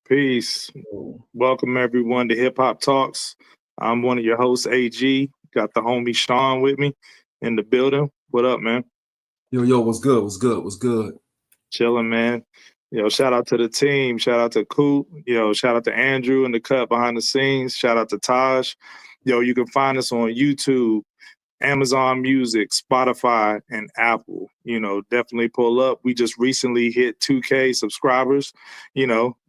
Peace. Welcome everyone to Hip Hop Talks. I'm one of your hosts, AG. Got the homie Sean with me in the building. What up, man? Yo, what's good? What's good? What's good? Chilling, man. Shout out to the team. Shout out to Coop. Shout out to Andrew in the cut behind the scenes. Shout out to Taj. You can find us on YouTube, Amazon Music, Spotify, and Apple. Definitely pull up. We just recently hit 2K subscribers.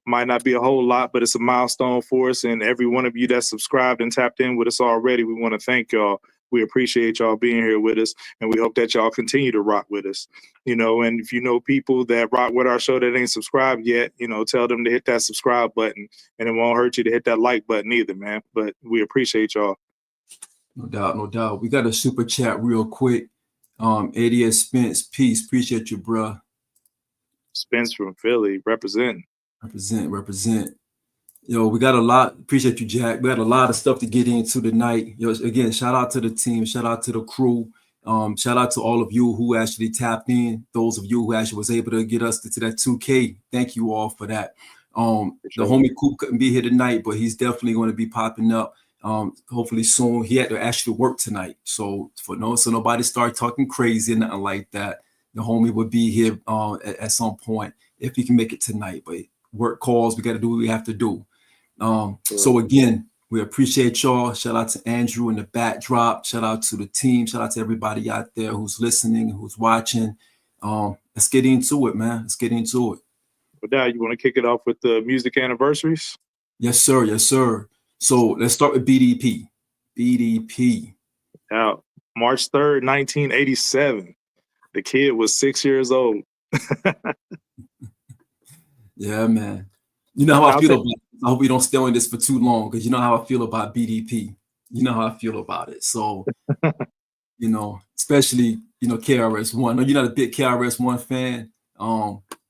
Might not be a whole lot, but it's a milestone for us. And every one of you that subscribed and tapped in with us already, we want to thank y'all. We appreciate y'all being here with us, and we hope that y'all continue to rock with us. And if you know people that rock with our show that ain't subscribed yet, tell them to hit that subscribe button, and it won't hurt you to hit that like button either, man. But we appreciate y'all. No doubt, no doubt. We got a super chat real quick. 80 Spence, peace. Appreciate you, bruh. Spence from Philly, representing. Represent. We got a lot. Appreciate you, Jack. We got a lot of stuff to get into tonight. Again, shout out to the team. Shout out to the crew. Shout out to all of you who actually tapped in. Those of you who actually was able to get us to that 2K. Thank you all for that. The homie Coop couldn't be here tonight, but he's definitely going to be popping up. Hopefully soon. He had to actually work tonight, so nobody start talking crazy and nothing like that. The homie would be here at some point if he can make it tonight. But work calls, we got to do what we have to do. So again, we appreciate y'all. Shout out to Andrew in the backdrop. Shout out to the team. Shout out to everybody out there who's listening, who's watching. Let's get into it, man. Let's get into it. But now you want to kick it off with the music anniversaries? Yes, sir. Yes, sir. So let's start with BDP. BDP. Out March 3rd, 1987. The kid was 6 years old. Yeah, man. You know how I feel about it. I hope we don't stay on this for too long, because you know how I feel about BDP. You know how I feel about it. So, especially, KRS-One. You're not a big KRS-One fan.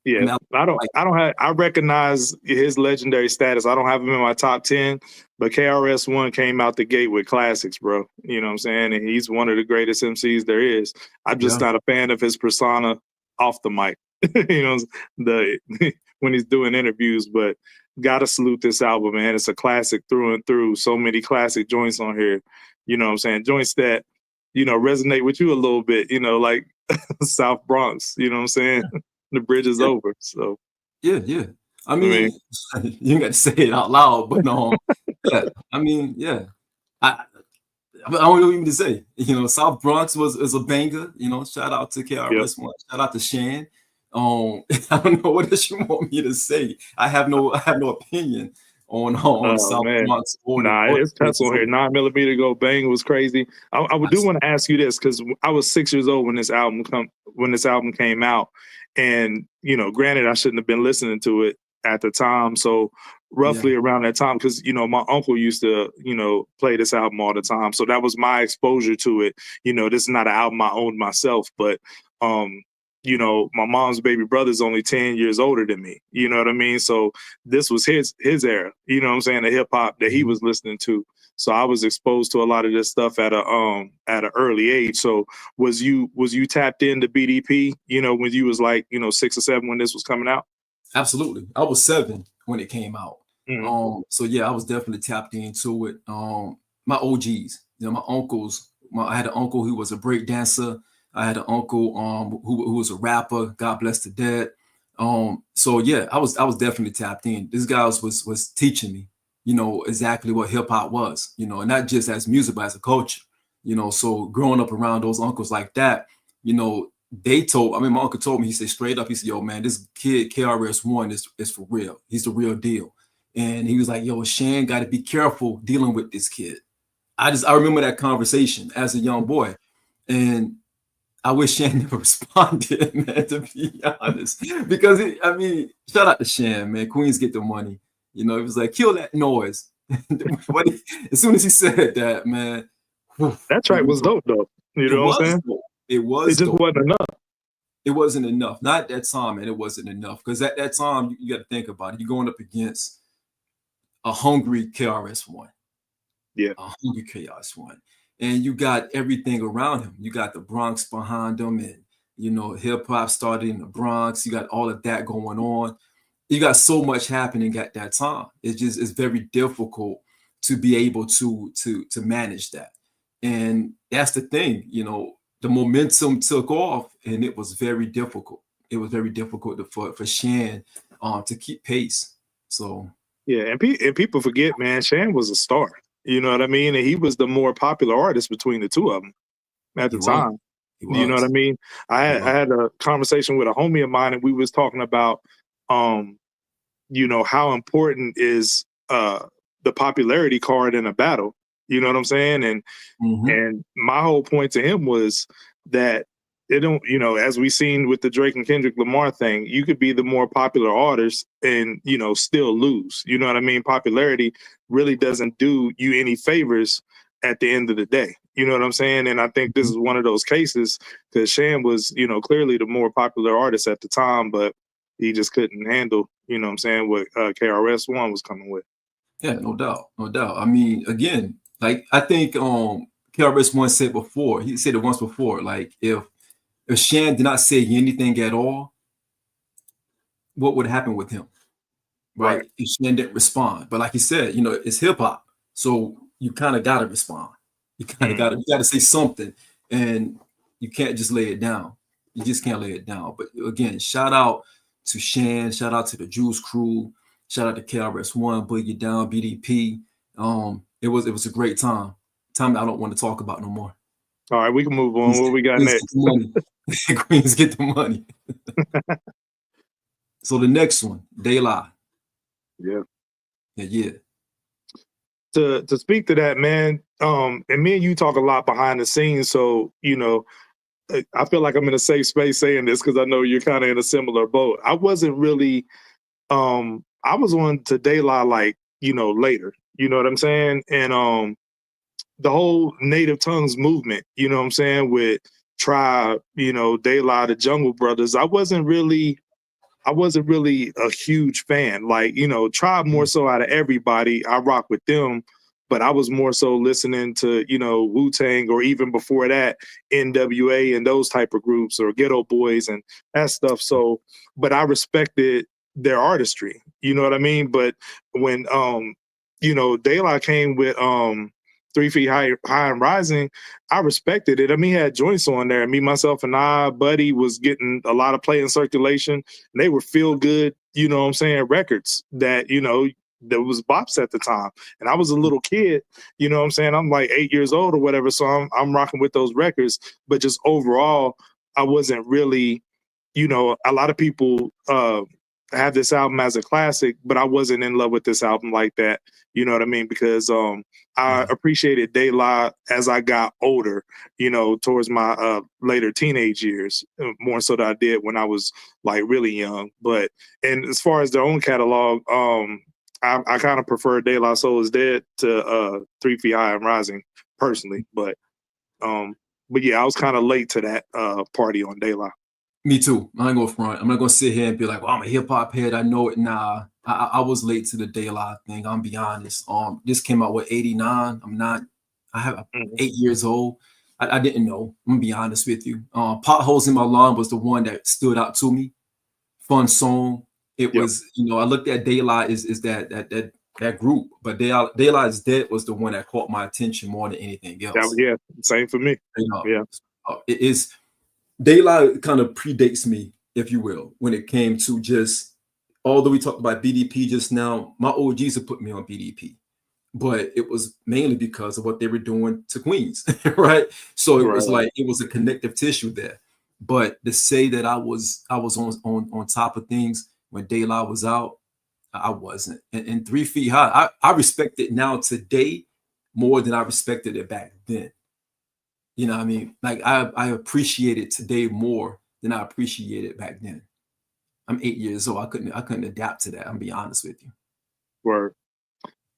Yeah, I recognize his legendary status. I don't have him in my top 10, but KRS-One came out the gate with classics, bro. You know what I'm saying? And he's one of the greatest MCs there is. I'm just not a fan of his persona off the mic. When he's doing interviews, but gotta salute this album, man. It's a classic through and through. So many classic joints on here. You know what I'm saying? Joints that, resonate with you a little bit, like South Bronx, you know what I'm saying? The bridge is over. So yeah. I mean, you got to say it out loud, but no. I don't know even to say. South Bronx is a banger. Shout out to KRS-One. Shout out to Shan. I don't know what else you want me to say. I have no opinion on South Bronx. It's tough on here. 9mm Go Bang was crazy. I do want to ask you this, because I was 6 years old when this album came out. And, granted, I shouldn't have been listening to it at the time. So roughly around that time, because, my uncle used to, play this album all the time. So that was my exposure to it. This is not an album I owned myself, but, my mom's baby brother's only 10 years older than me. You know what I mean? So this was his era, you know what I'm saying? The hip hop that he was listening to. So I was exposed to a lot of this stuff at an early age. So was you tapped into BDP, when you was like, 6 or 7 when this was coming out? Absolutely. I was 7 when it came out. Mm-hmm. So yeah, I was definitely tapped into it. My OGs, my uncles, I had an uncle who was a break dancer. I had an uncle who was a rapper. God bless the dead. So yeah, I was definitely tapped in. This guy was teaching me, exactly what hip hop was, and not just as music, but as a culture. So growing up around those uncles like that, my uncle told me, he said straight up, he said, yo, man, this kid KRS-One is for real. He's the real deal. And he was like, yo, Shan got to be careful dealing with this kid. I remember that conversation as a young boy. And I wish Shan never responded, man, to be honest. Because, shout out to Shan, man. Queens get the money. It was like, kill that noise. As soon as he said that, man. That track was dope, though. You know what I'm saying? It was. It just wasn't enough. It wasn't enough. Not at that time, man. It wasn't enough. Because at that time, you got to think about it. You're going up against a hungry KRS-One. Yeah. A hungry KRS-One. And you got everything around him. You got the Bronx behind him, and hip hop started in the Bronx. You got all of that going on. you got so much happening at that time. It's very difficult to be able to manage that. And that's the thing, you know, the momentum took off and it was very difficult. It was very difficult for Shan to keep pace. So yeah, and people forget, man, Shan was a star. You know what I mean? And he was the more popular artist between the two of them at he the was. time. He You know what I was. mean? I had a conversation with a homie of mine, and we was talking about, you know, how important is the popularity card in a battle. You know what I'm saying? And my whole point to him was that it don't, you know, as we seen with the Drake and Kendrick Lamar thing, you could be the more popular artist and, you know, still lose. You know what I mean? Popularity really doesn't do you any favors at the end of the day. You know what I'm saying? And I think this is one of those cases because Shan was, you know, clearly the more popular artist at the time, but he just couldn't handle, you know what I'm saying, what KRS-One was coming with. Yeah, no doubt. No doubt. I mean, again, like I think KRS-One said before, he said it once before, like if Shan did not say anything at all, what would happen with him? Right? If Shan didn't respond. But like he said, you know, it's hip hop. So you kind of gotta respond. You kind of gotta say something. And you can't just lay it down. You just can't lay it down. But again, shout out to Shan, shout out to the Juice Crew, shout out to KRS-One, Boogie Down, BDP. It was a great time. Time that I don't want to talk about no more. All right, we can move on. What we got next? Queens get the money. So the next one, De La. Yeah. To speak to that, man, and me and you talk a lot behind the scenes, so you know, I feel like I'm in a safe space saying this because I know you're kind of in a similar boat. I wasn't really, I was on to De La like, you know, later. You know what I'm saying? And the whole native tongues movement, you know what I'm saying, with Tribe, you know, De La, the Jungle Brothers. I wasn't really a huge fan. Like, you know, Tribe more so out of everybody. I rock with them, but I was more so listening to, you know, Wu-Tang or even before that, NWA and those type of groups or Ghetto Boys and that stuff. So, but I respected their artistry. You know what I mean? But when you know, De La came with 3 Feet High and Rising, I respected it. I mean, he had joints on there. Me, myself, and I, Buddy was getting a lot of play in circulation. And they were feel good, you know what I'm saying, records that, you know, there was bops at the time. And I was a little kid, you know what I'm saying? I'm like 8 years old or whatever. So I'm rocking with those records. But just overall, I wasn't really, you know, a lot of people have this album as a classic, but I wasn't in love with this album like that. You know what I mean? Because I appreciated De La as I got older, you know, towards my later teenage years, more so than I did when I was like really young. But, and as far as their own catalog, I kind of prefer De La Soul Is Dead to 3 Feet High and Rising personally. But yeah, I was kind of late to that party on De La. Me too. I ain't gonna front. I'm not gonna sit here and be like, well, I'm a hip hop head. I know it. Nah, I was late to the De La thing. I'm be honest. This came out with 89. I'm 8 years old. I didn't know. I'm gonna be honest with you. Potholes in My Lawn was the one that stood out to me. Fun song. It was, you know, I looked at De La is that group, but De La Is Dead was the one that caught my attention more than anything else. Yeah, same for me. You know, yeah, it is. De La kind of predates me, if you will, when it came to just, although we talked about BDP just now, my OGs have put me on BDP, but it was mainly because of what they were doing to Queens, right? So it was like, it was a connective tissue there. But to say that I was on top of things when De La was out, I wasn't. And 3 Feet High, I respect it now today more than I respected it back then. You know what I mean? Like I appreciate it today more than I appreciated it back then. I'm 8 years old. I couldn't adapt to that. I'm be honest with you. Word.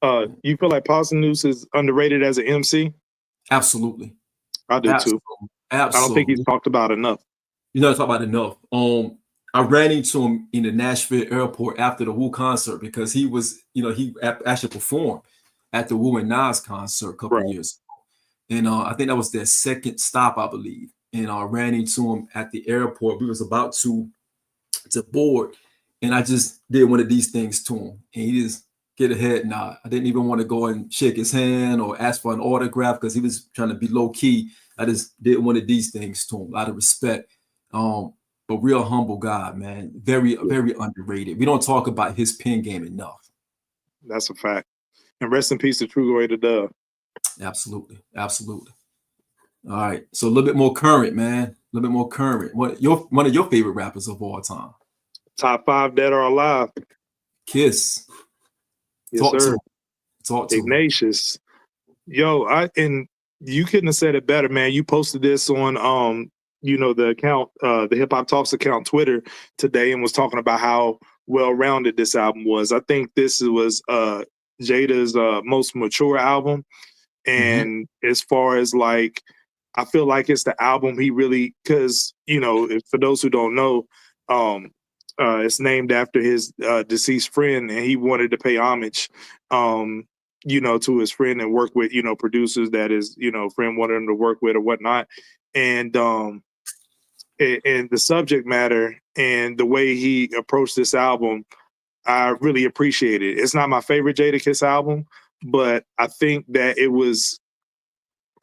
You feel like Posdnuos is underrated as an MC? Absolutely. I do too. I don't think he's talked about enough. You're not talking about enough. I ran into him in the Nashville airport after the Wu concert because he was, you know, he actually performed at the Wu and Nas concert a couple of years ago. And I think that was their second stop, I believe. And I ran into him at the airport. We was about to board. And I just did one of these things to him, and he just get a head nod. I didn't even want to go and shake his hand or ask for an autograph because he was trying to be low key. I just did one of these things to him out of respect. But real humble guy, man. Very, very underrated. We don't talk about his pen game enough. That's a fact. And rest in peace to True Way to Dub. Absolutely. Absolutely. All right. So a little bit more current, man. A little bit more current. One of your favorite rappers of all time? Top 5 dead or alive. Kiss. Yes, Talk sir. Talk to Ignatius. Yo, and you couldn't have said it better, man. You posted this on the account, the Hip Hop Talks account, Twitter today, and was talking about how well-rounded this album was. I think this was Jada's most mature album. And as far as like, I feel like it's the album he really, because, for those who don't know, it's named after his deceased friend, and he wanted to pay homage, to his friend and work with, producers that his, friend wanted him to work with or whatnot. And the subject matter and the way he approached this album, I really appreciate it. It's not my favorite Jadakiss album, but I think that it was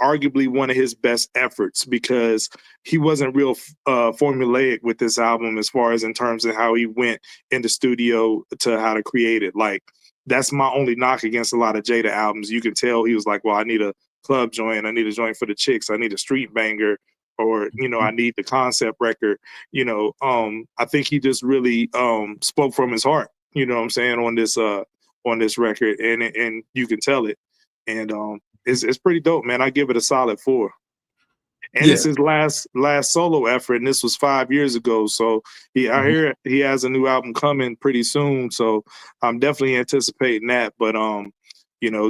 arguably one of his best efforts because he wasn't real formulaic with this album as far as in terms of how he went in the studio to how to create it. Like, that's my only knock against a lot of Jada albums. You can tell he was like, well, I need a club joint. I need a joint for the chicks. I need a street banger, or, I need the concept record. I think he just really spoke from his heart, you know what I'm saying, on this record, and you can tell it. And it's pretty dope, man. I give it a solid 4. And it's his last solo effort, and this was 5 years ago. So I hear he has a new album coming pretty soon. So I'm definitely anticipating that. But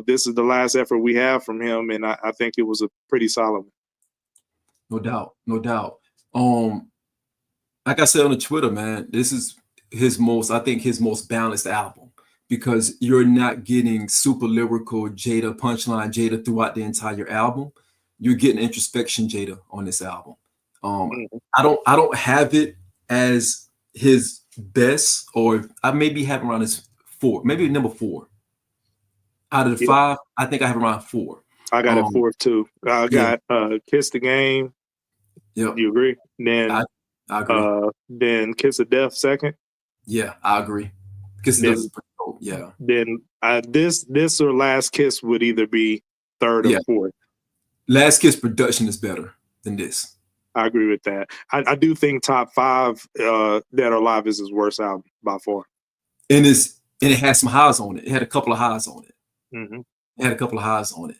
this is the last effort we have from him, and I think it was a pretty solid one. No doubt, no doubt. Like I said on the Twitter, man, this is his most balanced album, because you're not getting super lyrical Jada, punchline Jada throughout the entire album. You're getting introspection Jada on this album. I don't have it as his best, or I maybe have around his 4, maybe number 4. Out of the 5, I think I have around 4. I got it 4 too. I got Kiss the Game. Yep. You agree? Then I agree. Then Kiss of Death second. Yeah, I agree. Kiss of Death is pretty dope. Yeah. Then this or Last Kiss would either be 3rd or 4th. Last Kiss production is better than this. I agree with that. I do think top 5 Dead or Alive is his worst album by far. And it had some highs on it. It had a couple of highs on it. Mm-hmm. It had a couple of highs on it.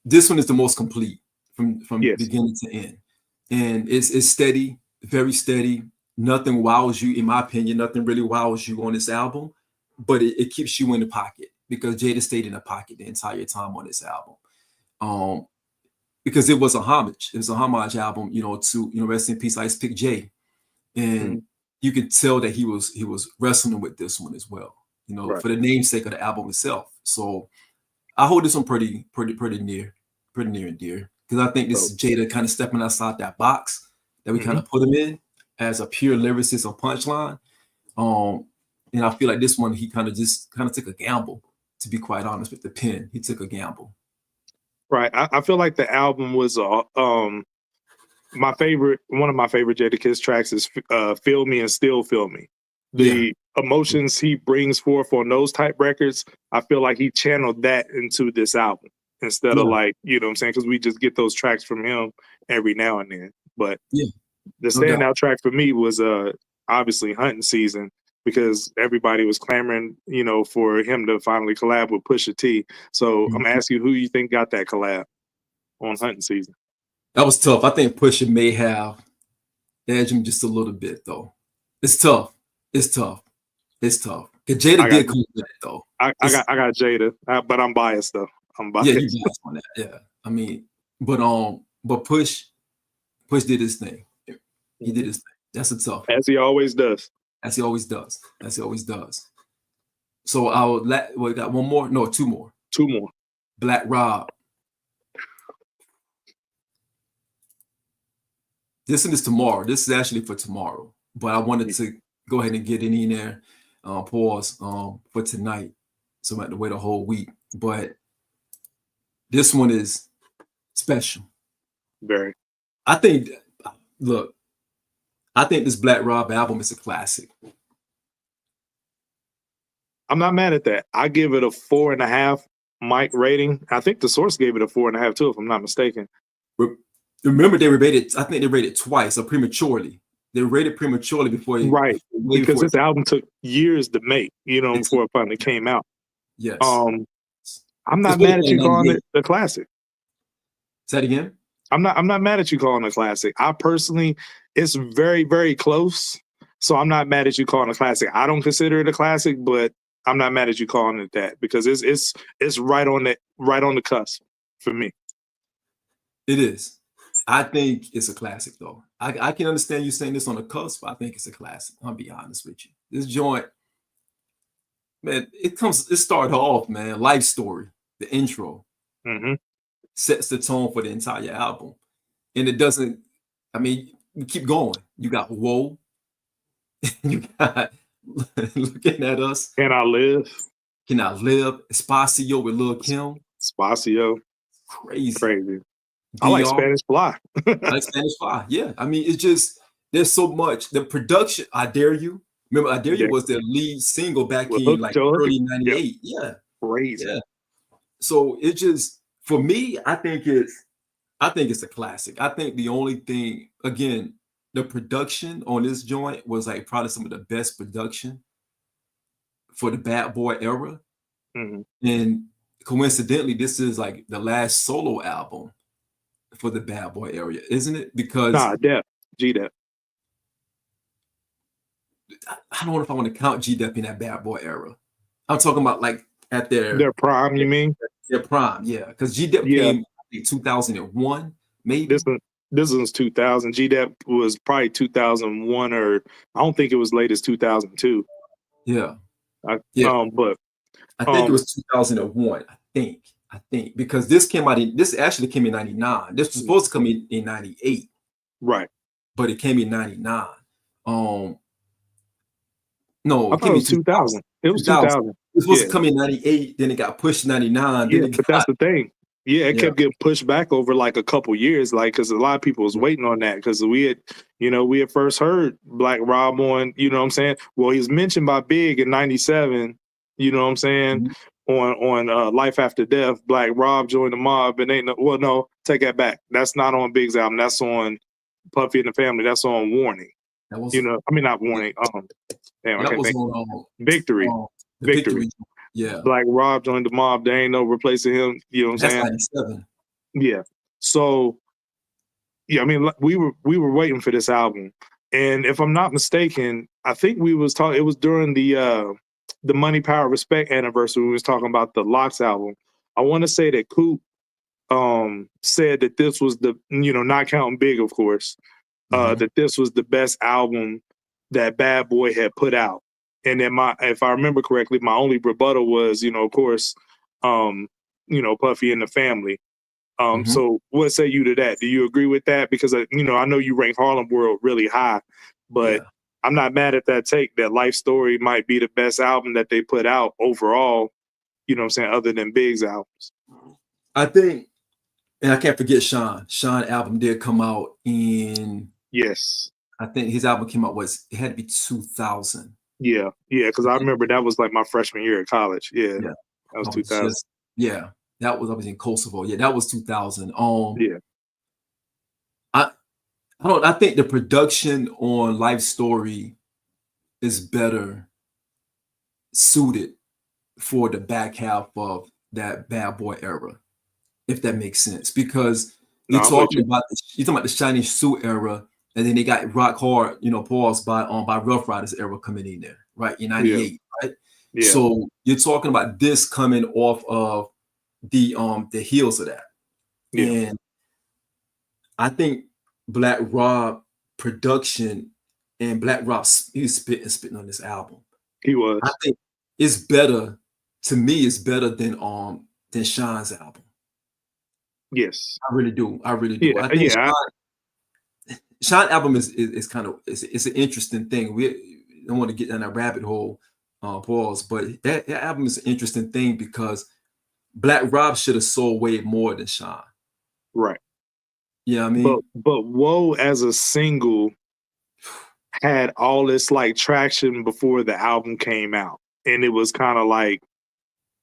This one is the most complete from beginning to end. And it's steady, very steady. Nothing wows you, in my opinion. Nothing really wows you on this album, but it keeps you in the pocket, because Jada stayed in the pocket the entire time on this album. Because it was a homage. It was a homage album, to rest in peace, Ice Pick J. And you could tell that he was wrestling with this one as well, for the namesake of the album itself. So I hold this one pretty near and dear, because I think this is Jada kind of stepping outside that box that we kind of put him in as a pure lyricist or punchline. And I feel like this one, he kind of took a gamble, to be quite honest, with the pen. He took a gamble. Right. I feel like the album was one of my favorite Jadakiss tracks is Feel Me and Still Feel Me. The emotions he brings forth on those type records, I feel like he channeled that into this album instead of like, you know what I'm saying? Because we just get those tracks from him every now and then. But the standout track for me was obviously Hunting Season, because everybody was clamoring, for him to finally collab with Pusha T. So I'm asking you, who you think got that collab on Hunting Season? That was tough. I think Pusha may have edged him just a little bit, though. It's tough. Because Jada did come with it, though. I got Jada, but I'm biased though. I'm biased. Yeah, you biased on that. Yeah, I mean, but Push did his thing. He did his thing. That's a tough. As he always does. So we got one more. No, 2 more. 2 more. Black Rob. This one is tomorrow. This is actually for tomorrow. But I wanted to go ahead and get it in there. Pause for tonight. So I have to wait a whole week. But this one is special. Very. I think this Black Rob album is a classic. I'm not mad at that. I give it a 4.5 mic rating. I think the source gave it a 4.5 too, if I'm not mistaken. Remember, they rated. I think they rated twice or prematurely. They rated prematurely before right, because this album took years to make. Before it finally came out. Yes. I'm not mad at you calling it a classic. Say that again. I'm not mad at you calling it a classic. I personally, it's very, very close. So I'm not mad at you calling it a classic. I don't consider it a classic, but I'm not mad at you calling it that because it's right on the cusp for me. It is. I think it's a classic though. I can understand you saying this on the cusp, but I think it's a classic. I'll be honest with you. This joint, man, it started off, man, life story, the intro. Sets the tone for the entire album. And it doesn't, we keep going. You got Whoa. You got Looking at Us. Can I Live? Espacio with Lil Kim. Espacio. Crazy. I like Spanish Fly. Yeah. It's just, there's so much. The production, I Dare You. Remember, I Dare You was their lead single back in like early 98. Yeah. Crazy. Yeah. So it just, for me, I think it's a classic. I think the only thing, again, the production on this joint was like probably some of the best production for the Bad Boy era. And coincidentally, this is like the last solo album for the Bad Boy area, isn't it? Because G-Dep. I don't know if I want to count G-Dep in that Bad Boy era. I'm talking about like at their prime, you mean? Their prime, yeah. Because G-Dep came in 2001, maybe. This was 2000. G-Dep was probably 2001, or I don't think it was late as 2002. Yeah. But I think it was 2001. I think because this actually came in 99. This was supposed to come in 98. Right. But it came in 99. No, I thought it was 2000. It was 2000. It was supposed to come in 98, then it got pushed 99. But that's the thing. Yeah, it kept getting pushed back over like a couple years, like because a lot of people was waiting on that because we had first heard Black Rob on, you know what I'm saying? Well, he was mentioned by Big in '97, you know what I'm saying? On Life After Death, Black Rob joined the mob, and no, take that back. That's not on Big's album. That's on Puffy and the Family. That's on Warning. That was, not Warning. Victory. Victory. Yeah. Black Rob joined the mob. There ain't no replacing him. You know what I'm saying? 97. Yeah. So, we were waiting for this album, and if I'm not mistaken, I think we was talking. It was during the Money, Power, Respect anniversary. We was talking about the Lox album. I want to say that Coop said that this was the not counting Big, of course, that this was the best album that Bad Boy had put out. And then if I remember correctly, my only rebuttal was, of course, Puffy and the Family. So what say you to that? Do you agree with that? Because, I know you rank Harlem World really high, but I'm not mad at that take that Life Story might be the best album that they put out overall, you know what I'm saying, other than Big's albums. I think, and I can't forget Sean. Sean album did come out in... Yes. I think his album came out it had to be 2000. Yeah, because I remember that was like my freshman year at college. Yeah. That was 2000. That was, I was in Kosovo. Yeah, that was 2000. I think the production on Life Story is better suited for the back half of that Bad Boy era, if that makes sense. Because you're talking about the Shiny Suit era, and then they got Rock Hard, paused by Rough Riders era coming in there, right? In 98, right? Yeah. So you're talking about this coming off of the heels of that. Yeah. And I think Black Rob production and Black Rob, he was spitting on this album. He was. I think it's better, to me, it's better than Sean's album. Yes. I really do. I Yeah, think Sean album is kind of, it's an interesting thing. don't want to get down that rabbit hole, pause. But that album is an interesting thing because Black Rob should have sold way more than Sean. Right. Yeah, I mean, but Whoa as a single had all this like traction before the album came out, and it was kind of like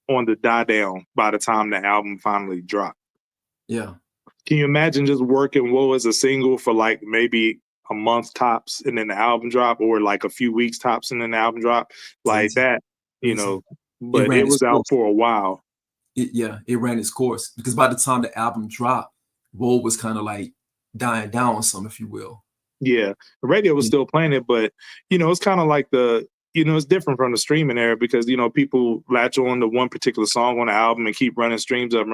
on the die down by the time the album finally dropped. Yeah. Can you imagine just working Whoa as a single for like maybe a month tops and then the album drop, or like a few weeks tops and then the album drop like that, you know? But it was out for a while. It ran its course because by the time the album dropped, Whoa was kind of like dying down some, if you will. Yeah, the radio was still playing it, but you know, it's kind of like it's different from the streaming era because, you know, people latch on to one particular song on the album and keep running streams up.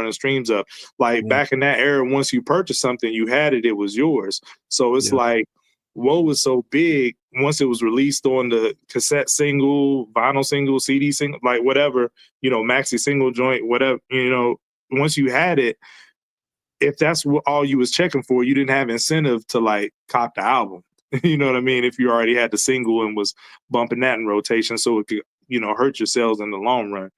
Like back in that era, once you purchased something, you had it, it was yours. So it's like, Whoa was so big once it was released on the cassette single, vinyl single, CD single, like whatever, you know, maxi single joint, whatever, you know, once you had it, if that's what all you was checking for, you didn't have incentive to like cop the album. You know what I mean? If you already had the single and was bumping that in rotation, so it could, you know, hurt your sales in the long run.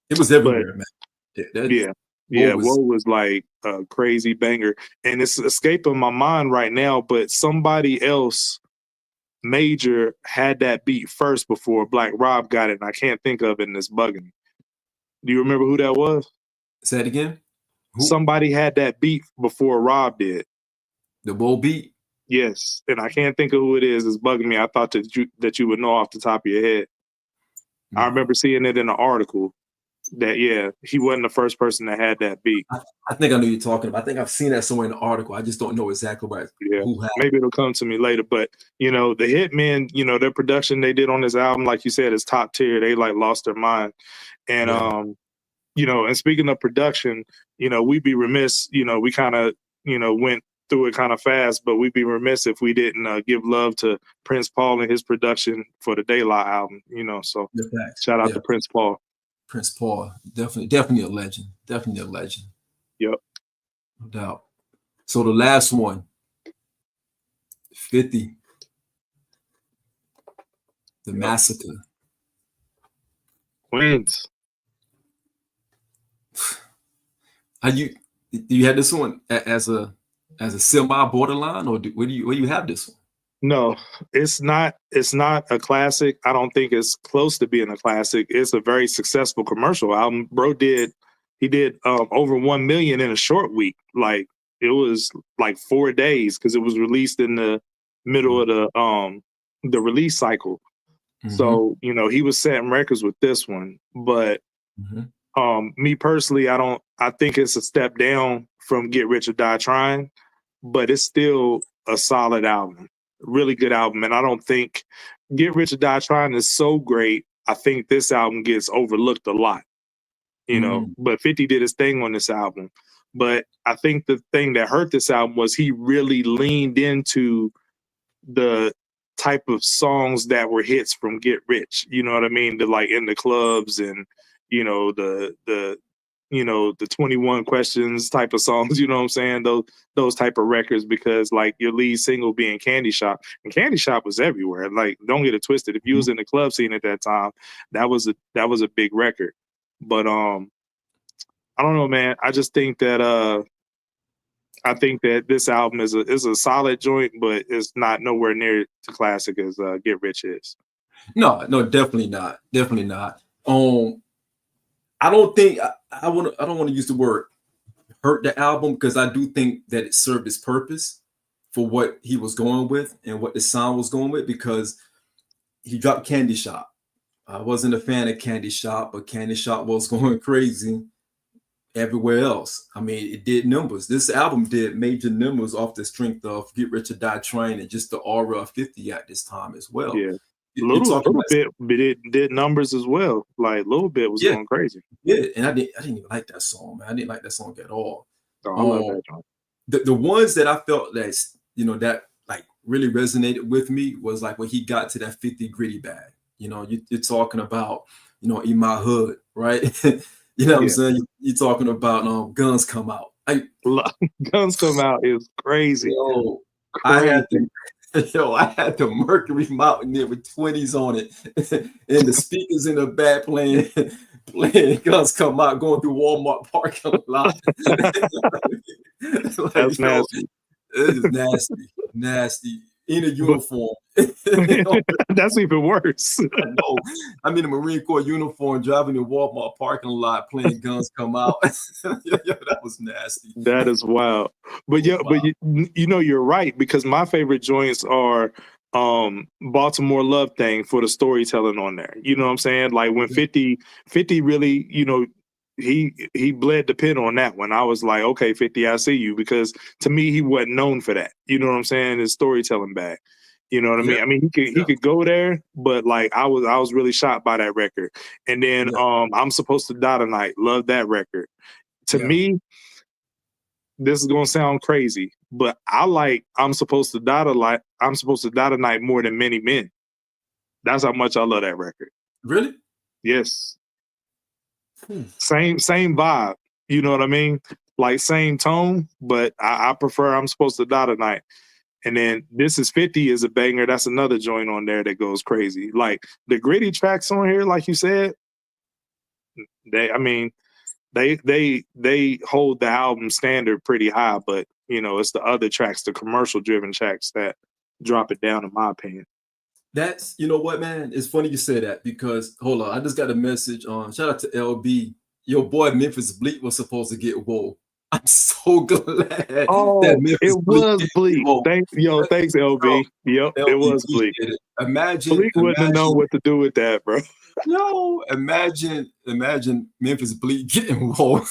It was everywhere, man. Whoa was like a crazy banger, and it's escaping my mind right now. But somebody else major had that beat first before Black Rob got it, and I can't think of it, and it's bugging me. Do you remember who that was? Say it again. Who? Somebody had that beat before Rob did. The Whoa beat. Yes, and I can't think of who it is. It's bugging me. I thought that you would know off the top of your head. I remember seeing it in an article that he wasn't the first person that had that beat. I think I know you're talking about. I think I've seen that somewhere in the article. I just don't know exactly where. Who had maybe it'll come to me later. But you know, the Hitmen, you know, their production they did on this album, like you said, is top tier. They like lost their mind, and you know, and speaking of production, you know, we'd be remiss. You know, we kind of went through it kind of fast, but we'd be remiss if we didn't give love to Prince Paul and his production for the Daylight album, you know, so shout out to Prince Paul. Prince Paul, definitely a legend. Definitely a legend. Yep. No doubt. So the last one, 50. The Massacre. Queens. Do you have this one as a semi borderline, or where you have this one? No, it's not a classic. I don't think it's close to being a classic. It's a very successful commercial album. Bro did over 1 million in a short week. Like it was like 4 days because it was released in the middle of the release cycle. So, you know, he was setting records with this one. But me personally, I think it's a step down from Get Rich or Die Trying, but it's still a solid album. Really good album. And I don't think Get Rich or Die Trying is so great. I think this album gets overlooked a lot, you know, but 50 did his thing on this album. But I think the thing that hurt this album was he really leaned into the type of songs that were hits from Get Rich. You know what I mean? The like in the clubs and, you know, the 21 Questions type of songs, you know what I'm saying? Those type of records, because like your lead single being Candy Shop, and Candy Shop was everywhere. Like, don't get it twisted. If you was in the club scene at that time, that was a big record. But I don't know, man. I just think that this album is a solid joint, but it's not nowhere near to classic as Get Rich is. No, definitely not. Definitely not. I don't think I don't want to use the word hurt the album, because I do think that it served its purpose for what he was going with and what the sound was going with, because he dropped Candy Shop. I wasn't a fan of Candy Shop, but Candy Shop was going crazy everywhere else. I mean, it did numbers. This album did major numbers off the strength of Get Rich or Die Trying and just the aura of 50 at this time as well. Yeah. Little bit, but it did numbers as well. Like Little Bit was going crazy. Yeah, and I didn't even like that song, man. I didn't like that song at all. Oh, I love that song. The ones that I felt that, you know, that like really resonated with me was like when he got to that 50 Gritty Bag. You know, you're talking about, you know, In My Hood, right? You know what I'm saying? You're talking about Guns Come Out. Guns Come Out is crazy. Yo, crazy. Yo, I had the Mercury Mountain there with 20s on it, and the speakers in the back playing Guns Come Out, going through Walmart parking lot. That's Like, yo, nasty. it is nasty. In a uniform. You know, That's even worse. I know. I'm in a Marine Corps uniform, driving in Walmart parking lot, playing Guns Come Out. Yeah, that was nasty. That is wild. But yeah, Wow. but you know, you're right, because my favorite joints are Baltimore Love Thing for the storytelling on there. You know what I'm saying? Like when 50 really, you know, he bled the pin on that one. I was like, okay, 50, I see you, because to me he wasn't known for that. You know what I'm saying? His storytelling back. You know what I mean? I mean, he could go there, but like I was really shocked by that record. And then I'm Supposed to Die Tonight. Love that record. To me, this is gonna sound crazy, but I like I'm Supposed to Die Tonight more than Many Men. That's how much I love that record. Really? Yes. Same vibe. You know what I mean? Like same tone, but I prefer I'm Supposed to Die Tonight. And then This Is 50 is a banger. That's another joint on there that goes crazy. Like the gritty tracks on here, like you said, they hold the album standard pretty high, but you know, it's the other tracks, the commercial driven tracks, that drop it down, in my opinion. That's, you know what, man? It's funny you say that, because hold on, I just got a message on. Shout out to LB. Your boy Memphis Bleak was supposed to get Whoa. I'm so glad that Memphis It was Bleak. Whoa. Thanks, LB. Yep, LB, it was Bleak. did it. Imagine Bleak wouldn't have known what to do with that, bro. No, imagine Memphis Bleak getting Whoa.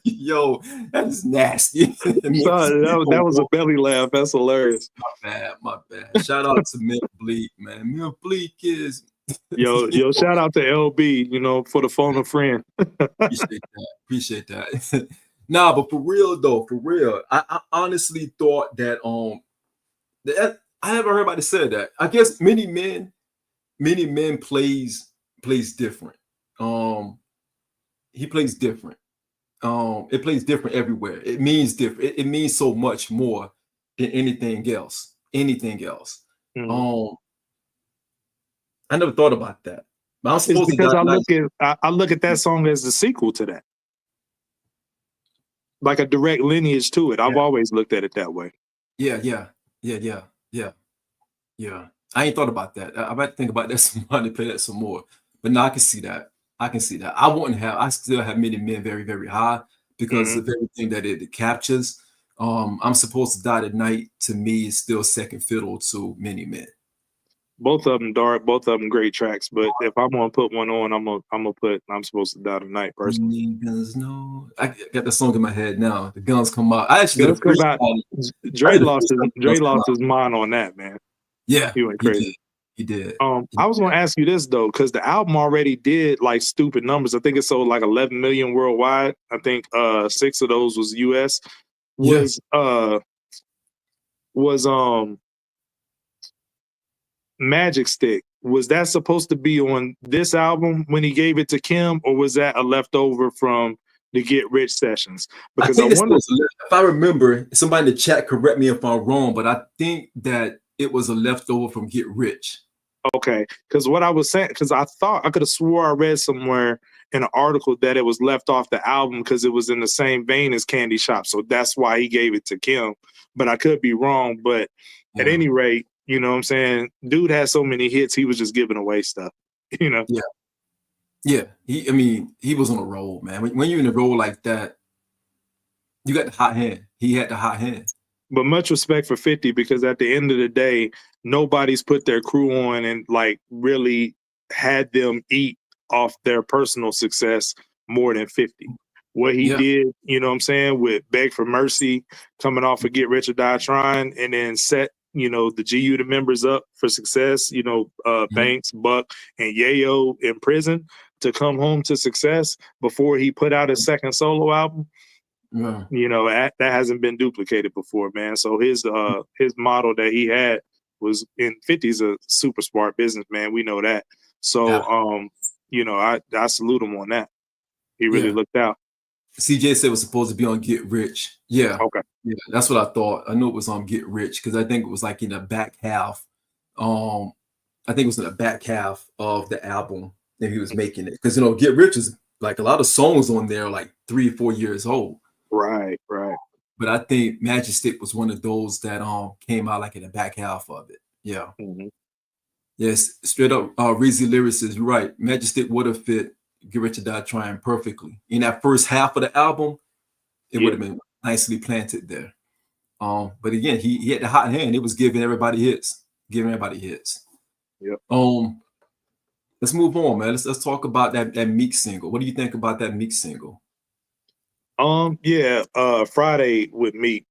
Yo, that's nasty. That was a belly laugh. That's hilarious. My bad. Shout out to Memphis Bleak, man. Memphis Bleak is Yo, shout out to LB, you know, for the phone a friend. Appreciate that. Nah, but for real though, I honestly thought that I haven't heard anybody say that. I guess Many Men plays different. He plays different. It plays different everywhere. It means different. It means so much more than anything else. Mm-hmm. I never thought about that. But I'm supposed because I look at that song as the sequel to that, like a direct lineage to it. I've always looked at it that way. Yeah. I ain't thought about that. I might think about that some more, to play that some more. But no, I can see that. I still have Many Men very, very high, because of everything that it captures. I'm Supposed to Die Tonight, to me, is still second fiddle to Many Men. Both of them dark, both of them great tracks. But if I'm gonna put one on, I'm gonna put I'm Supposed to Die Tonight personally. No, I got the song in my head now. The Guns Come Out. I actually did Dre lost his mind on that, man. Yeah, he went crazy. He did. I was gonna ask you this though, because the album already did like stupid numbers. I think it sold like 11 million worldwide. I think 6 of those was US. Was Magic Stick, was that supposed to be on this album when he gave it to Kim, or was that a leftover from the Get Rich sessions? Because I wonder, if I remember, somebody in the chat correct me if I'm wrong, but I think that it was a leftover from Get Rich. Okay, because what I was saying, because I thought I could have swore I read somewhere in an article that it was left off the album because it was in the same vein as Candy Shop, so that's why he gave it to Kim. But I could be wrong. But at any rate, you know what I'm saying? Dude had so many hits, he was just giving away stuff, you know? Yeah. He was on a roll, man. When you're in a roll like that, you got the hot hand. He had the hot hand. But much respect for 50, because at the end of the day, nobody's put their crew on and like really had them eat off their personal success more than 50. What he did, you know what I'm saying, with Beg for Mercy, coming off of Get Rich or Die Trying, and then set, you know, the GU, the members up for success, you know, Banks, Buck, and Yayo in prison to come home to success before he put out his second solo album. You know, that hasn't been duplicated before, man. So his model that he had was, in 50's a super smart businessman. We know that. So, you know, I salute him on that. He really looked out. CJ said it was supposed to be on Get Rich. Yeah. Okay. Yeah, that's what I thought. I knew it was on Get Rich because I think it was like in the back half. I think it was in the back half of the album that he was making it. Because Get Rich is like a lot of songs on there, like 3 or 4 years old. Right. But I think Majestic was one of those that came out like in the back half of it. Yeah. Mm-hmm. Yes, straight up Reezy lyricist, you're right. Majestic would have fit Get Rich or Die Trying perfectly. In that first half of the album, it would have been nicely planted there. But again, he had the hot hand. It was giving everybody hits. Yep. Let's move on, man. Let's talk about that Meek single. What do you think about that Meek single? Friday with Meek.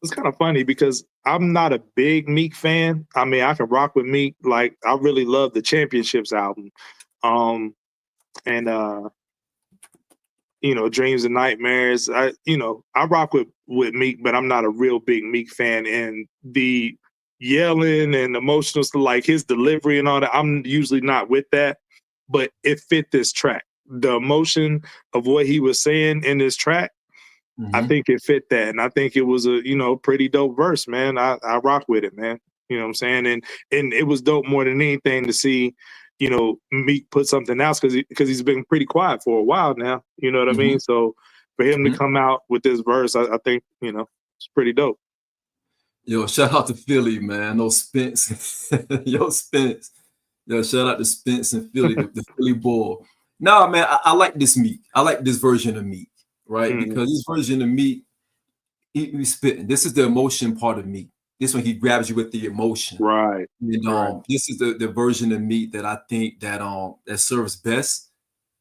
It's kind of funny because I'm not a big Meek fan. I mean, I can rock with Meek. Like, I really love the Championships album. Dreams and Nightmares. I rock with Meek, but I'm not a real big Meek fan. And the yelling and emotional stuff, like his delivery and all that, I'm usually not with that. But it fit this track. The emotion of what he was saying in this track, I think it fit that. And I think it was a, pretty dope verse, man. I rock with it, man. You know what I'm saying? And it was dope more than anything to see, Meek put something else because he's been pretty quiet for a while now. You know what I mean? So for him to come out with this verse, I think, it's pretty dope. Yo, shout out to Philly, man. No Spence. Yo, Spence. Yo, shout out to Spence and Philly, the Philly Bull. Nah, man, I like this Meek. I like this version of Meek, right? Because this version of Meek, he's spitting. This is the emotion part of Meek. This one, he grabs you with the emotion. Right. And this is the version of Meek that I think that serves best.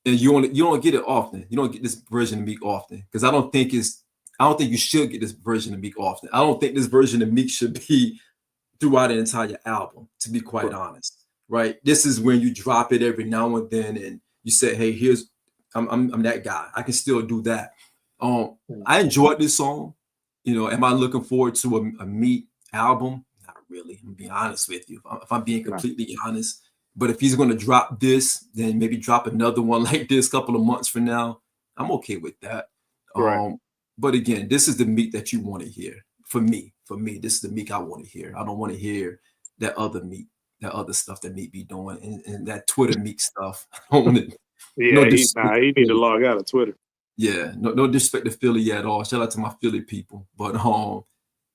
And you don't get it often. You don't get this version of Meek often. Because I don't think you should get this version of Meek often. I don't think this version of Meek should be throughout the entire album, to be quite honest. Right. This is when you drop it every now and then and you say, hey, I'm that guy. I can still do that. I enjoyed this song. Am I looking forward to a Meek album? Not really. I'm gonna be honest with you. If I'm being completely honest. But if he's gonna drop this, then maybe drop another one like this a couple of months from now. I'm okay with that. Right. But again, this is the Meek that you want to hear. For me, this is the Meek I want to hear. I don't want to hear that other Meek, that other stuff that Meek be doing, and that Twitter Meek stuff. I don't want to. Yeah, he need to log out of Twitter. Yeah, no disrespect to Philly at all. Shout out to my Philly people, but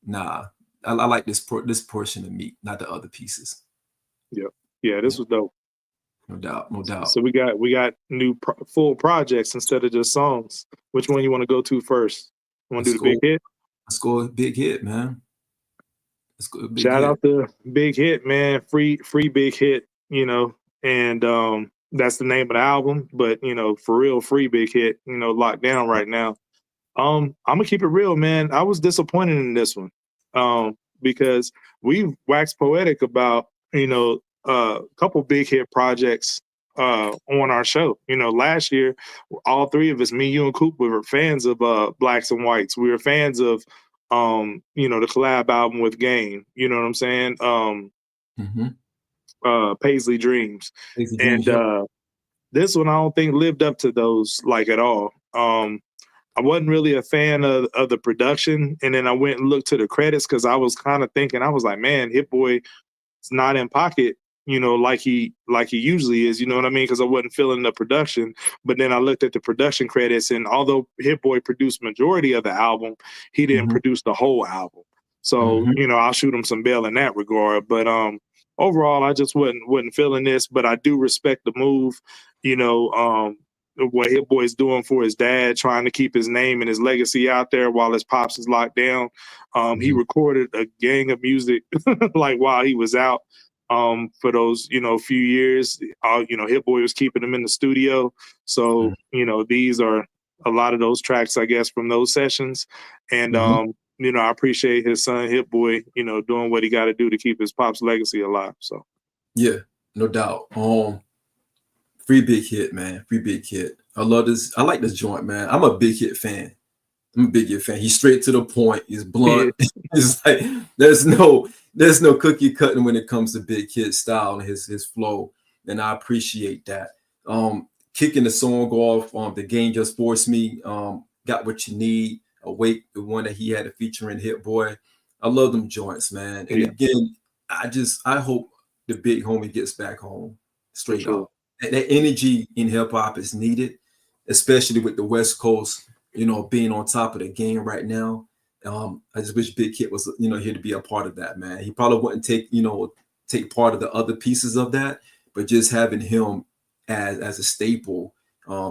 nah, I like this portion of Meek, not the other pieces. Yeah, this was dope. No doubt. So we got new full projects instead of just songs. Which one you want to go to first? You want to do the big hit? Let's go Big Hit, man. Let's go Big Shout Hit. out to Big Hit, man. Free Big Hit, and that's the name of the album. But for real, Free Big Hit, locked down right now. I'm gonna keep it real, man. I was disappointed in this one, because we waxed poetic about a couple big hit projects on our show. Last year, all three of us, me, you, and Coop, we were fans of Blacks and Whites. We were fans of the collab album with Game. You know what I'm saying? Paisley Dreams. This one I don't think lived up to those like at all. I wasn't really a fan of the production, and then I went and looked to the credits because I was kind of thinking, I was like, man, Hit Boy is not in pocket, like he usually is, you know what I mean? Because I wasn't feeling the production. But then I looked at the production credits, and although Hit Boy produced majority of the album, he didn't produce the whole album. So I'll shoot him some bail in that regard. But overall, I just wasn't feeling this. But I do respect the move, what Hit Boy is doing for his dad, trying to keep his name and his legacy out there while his pops is locked down. He recorded a gang of music like while he was out for those few years. Hit Boy was keeping him in the studio, so these are a lot of those tracks, I guess, from those sessions. And I appreciate his son Hit Boy doing what he got to do to keep his pop's legacy alive. So yeah, no doubt. Free Big Hit, man. Free Big Hit. I love this. I like this joint, man. I'm a Big Hit fan. He's straight to the point. He's blunt. It's like there's no cookie cutting when it comes to Big Hit style and his flow. And I appreciate that. kicking the song off. The Game Just Forced Me. Got What You Need. Awake, the one that he had a featuring Hit Boy. I love them joints, man. And again, I hope the big homie gets back home straight up. That energy in hip hop is needed, especially with the West Coast, being on top of the game right now. I just wish Big Kid was, here to be a part of that, man. He probably wouldn't take part of the other pieces of that, but just having him as a staple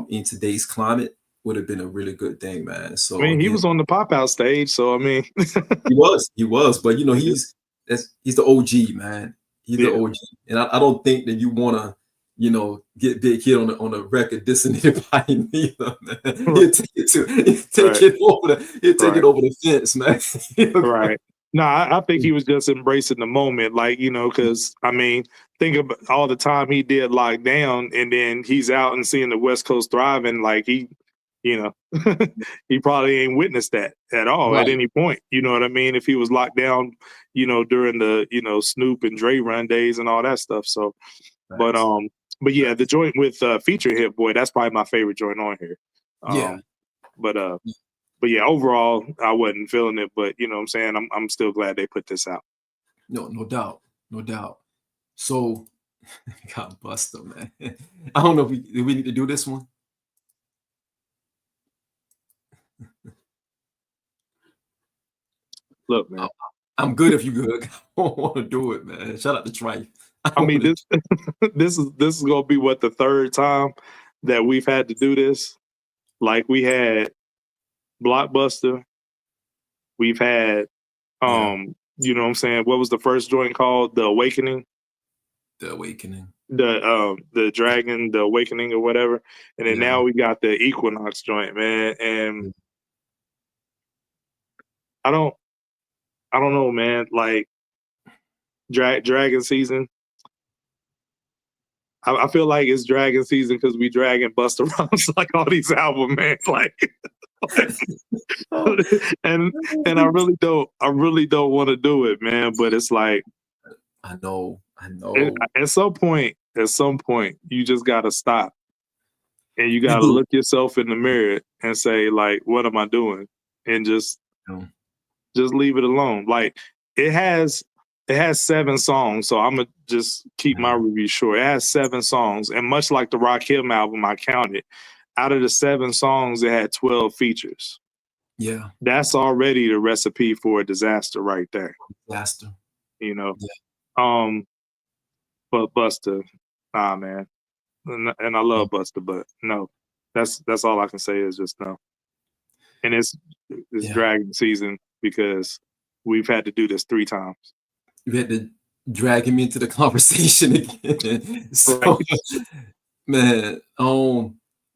in today's climate would have been a really good thing, man. So he was on the pop out stage, so he was, but he's the OG, man. He's the OG, and I don't think that you want to, get Big Kid on a record dissing anybody neither, man. He'll take it over the fence, man. Right. No, I think he was just embracing the moment, because think about all the time he did lockdown, and then he's out and seeing the West Coast thriving. Like he probably ain't witnessed that at all at any point. You know what I mean? If he was locked down, during the Snoop and Dre run days and all that stuff. So, but yeah, the joint with featuring Hit Boy, that's probably my favorite joint on here. But yeah, overall, I wasn't feeling it. But you know what I'm saying? I'm still glad they put this out. No doubt. So, God, Busta, man. I don't know if we need to do this one. Look, man, I'm good if you good. I don't want to do it, man. Shout out to Trife. This is gonna be the third time that we've had to do this. Like we had Blockbuster. We've had you know what I'm saying? What was the first joint called? The Awakening. The Awakening. The Dragon, the Awakening or whatever. And then now we got the Equinox joint, man. And I don't know, man. Like Dragon season. I feel like it's Dragon season because we dragging Busta Rhymes like all these album, man. And I really don't want to do it, man. But it's like I know. At some point, you just gotta stop, and you gotta look yourself in the mirror and say, like, what am I doing? And just leave it alone. Like it has 7 songs, so I'm gonna just keep my review short. It has 7 songs, and much like the Rakim album, I counted. Out of the 7 songs, it had 12 features. Yeah, that's already the recipe for a disaster right there. Disaster, But Busta, nah, man, and I love Busta, but no, that's all I can say is just no. And it's dragging season because we've had to do this 3 times. You had to drag him into the conversation again. So, man,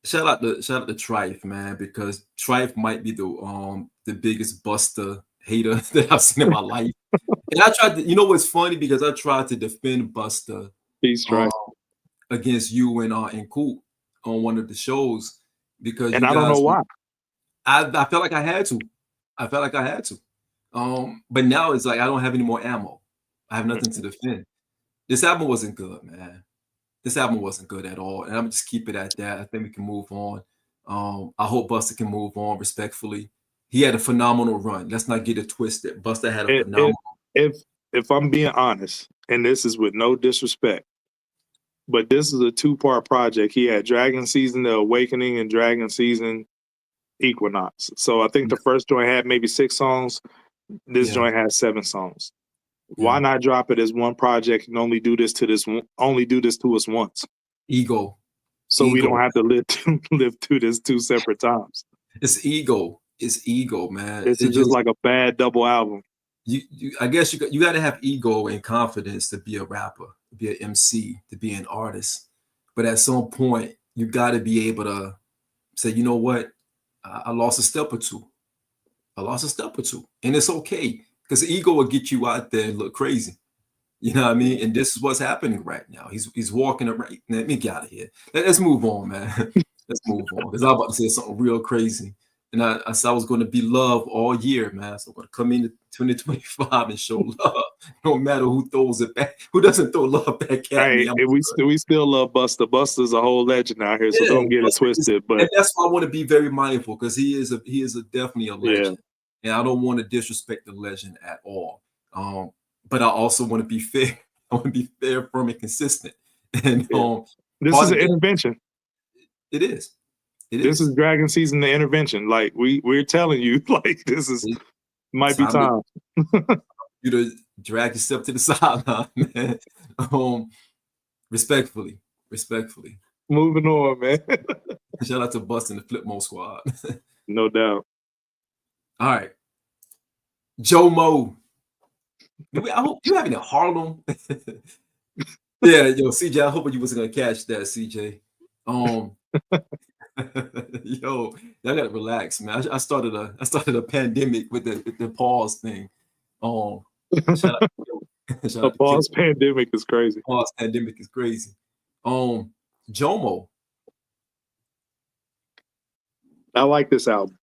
shout out to Trife, man, because Trife might be the biggest Busta hater that I've seen in my life. And I tried to, what's funny, because I tried to defend Busta against you and Coop on one of the shows, because I don't know why. I felt like I had to. But now it's like I don't have any more ammo. I have nothing to defend. This album wasn't good, man. This album wasn't good at all. And I'm just keep it at that. I think we can move on. I hope Busta can move on respectfully. He had a phenomenal run. Let's not get it twisted. Busta had a phenomenal. If I'm being honest, and this is with no disrespect, but this is a 2-part project. He had Dragon Season, The Awakening, and Dragon Season, Equinox. So I think the first joint had maybe 6 songs. This joint has 7 songs. Why not drop it as one project and only do this to us once? Ego. So we don't have to live through this 2 separate times. It's ego. It's ego, man. It's just like a bad double album. I guess you got to have ego and confidence to be a rapper, to be an MC, to be an artist. But at some point, you got to be able to say, you know what? I lost a step or two. And it's okay, because ego will get you out there and look crazy. You know what I mean? And this is what's happening right now. He's walking around. Let me get out of here. Let's move on, man. Let's move on, because I'm about to say something real crazy. And I said I was going to be loved all year, man. So I'm going to come into 2025 and show love, no matter who throws it back, who doesn't throw love back at me. And we still love Busta. Busta's a whole legend out here, so don't get it twisted. But and that's why I want to be very mindful, because he is definitely a legend, and I don't want to disrespect the legend at all. But I also want to be fair. I want to be fair, firm, and consistent. And this is an intervention. It is. This is Dragon season, the intervention. Like we're telling you, like this is might be time. You to drag yourself to the sideline, man. Respectfully. Moving on, man. Shout out to Busta and the Flip Mo Squad. No doubt. All right, Joe Mo. I hope you having a Harlem. Yeah, yo, CJ. I hope you wasn't gonna catch that, CJ. Yo, y'all gotta relax, man. I started a pandemic with the pause thing. Shout out, a pause pandemic is crazy. Pause pandemic is crazy. Jomo. I like this album.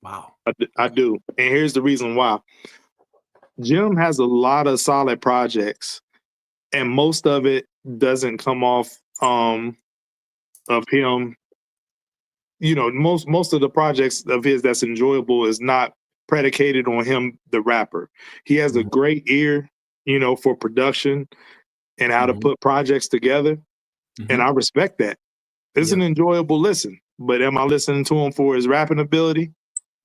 Wow. I do. And here's the reason why. Jim has a lot of solid projects, and most of it doesn't come off of him. You know, most of the projects of his that's enjoyable is not predicated on him, the rapper. He has a great ear, you know, for production and how to put projects together. And I respect that. It's an enjoyable listen. But am I listening to him for his rapping ability?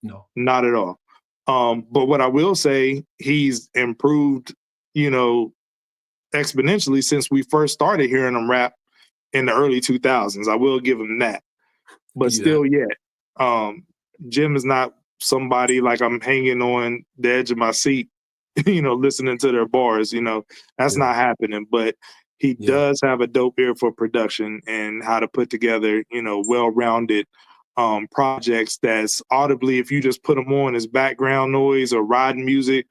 No, not at all. But what I will say, he's improved, you know, exponentially since we first started hearing him rap in the early 2000s. I will give him that. But still yet, Jim is not somebody like I'm hanging on the edge of my seat, you know, listening to their bars, you know, that's not happening. But he does have a dope ear for production and how to put together, you know, well-rounded projects that's audibly, if you just put them on as background noise or riding music,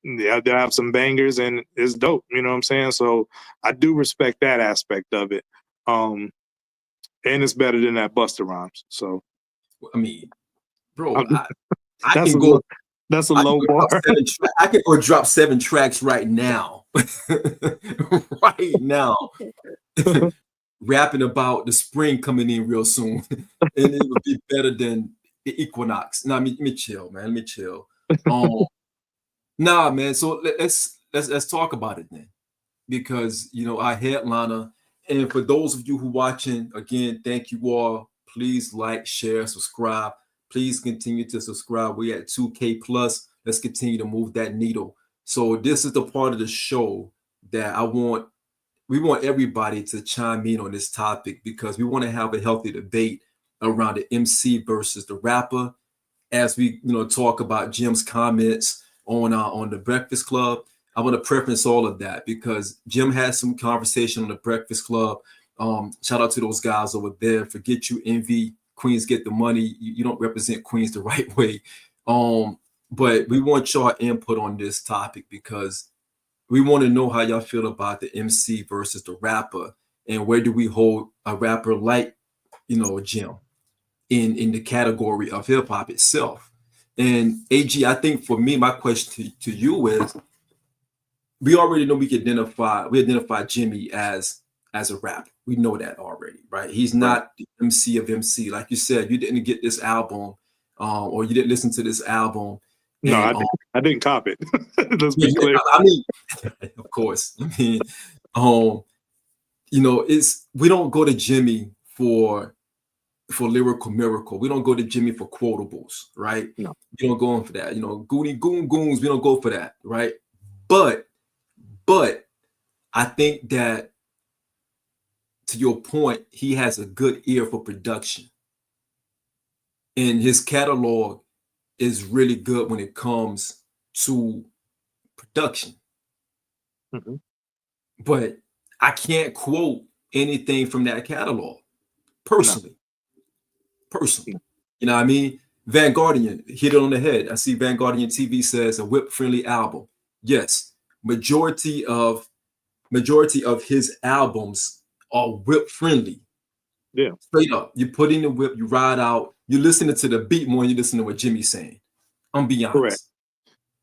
they'll have some bangers and it's dope, you know what I'm saying? So I do respect that aspect of it. And it's better than that Busta Rhymes. So I mean, bro, I can go. That's a low bar. I can go drop 7 tracks right now. Right now. Rapping about the spring coming in real soon. And it would be better than the equinox. Nah, let me chill, man. Let me chill. Nah, man. So let's talk about it then. Because, you know, our headliner, and for those of you who watching, again, thank you all. Please like, share, subscribe. Please continue to subscribe. We're at 2K plus. Let's continue to move that needle. So this is the part of the show that we want everybody to chime in on this topic, because we want to have a healthy debate around the MC versus the rapper. As we, you know, talk about Jim's comments on the Breakfast Club, I want to preference all of that, because Jim had some conversation on the Breakfast Club. Shout out to those guys over there. Forget you envy Queens get the money. You don't represent Queens the right way. But we want y'all input on this topic, because we want to know how y'all feel about the MC versus the rapper, and where do we hold a rapper like, you know, Jim in the category of hip hop itself. And AG, I think for me, my question to you is, we already know we identify Jimmy as a rapper. We know that already, right? He's not the MC of MC. Like you said, you didn't get this album, or you didn't listen to this album. No, I didn't cop it. Let's be clear. I mean, of course. I mean, you know, we don't go to Jimmy for lyrical miracle. We don't go to Jimmy for quotables, right? No. We don't go in for that. You know, goons, we don't go for that, right? But I think that, to your point, he has a good ear for production. And his catalog is really good when it comes to production. But I can't quote anything from that catalog personally. You know what I mean? Vanguardian hit it on the head. I see Vanguardian TV says a whip-friendly album. Yes, majority of his albums are whip-friendly. Yeah. Straight up. You put in the whip, you ride out, you're listening to the beat more than you're listening to what Jimmy's saying. I'm be Correct. honest.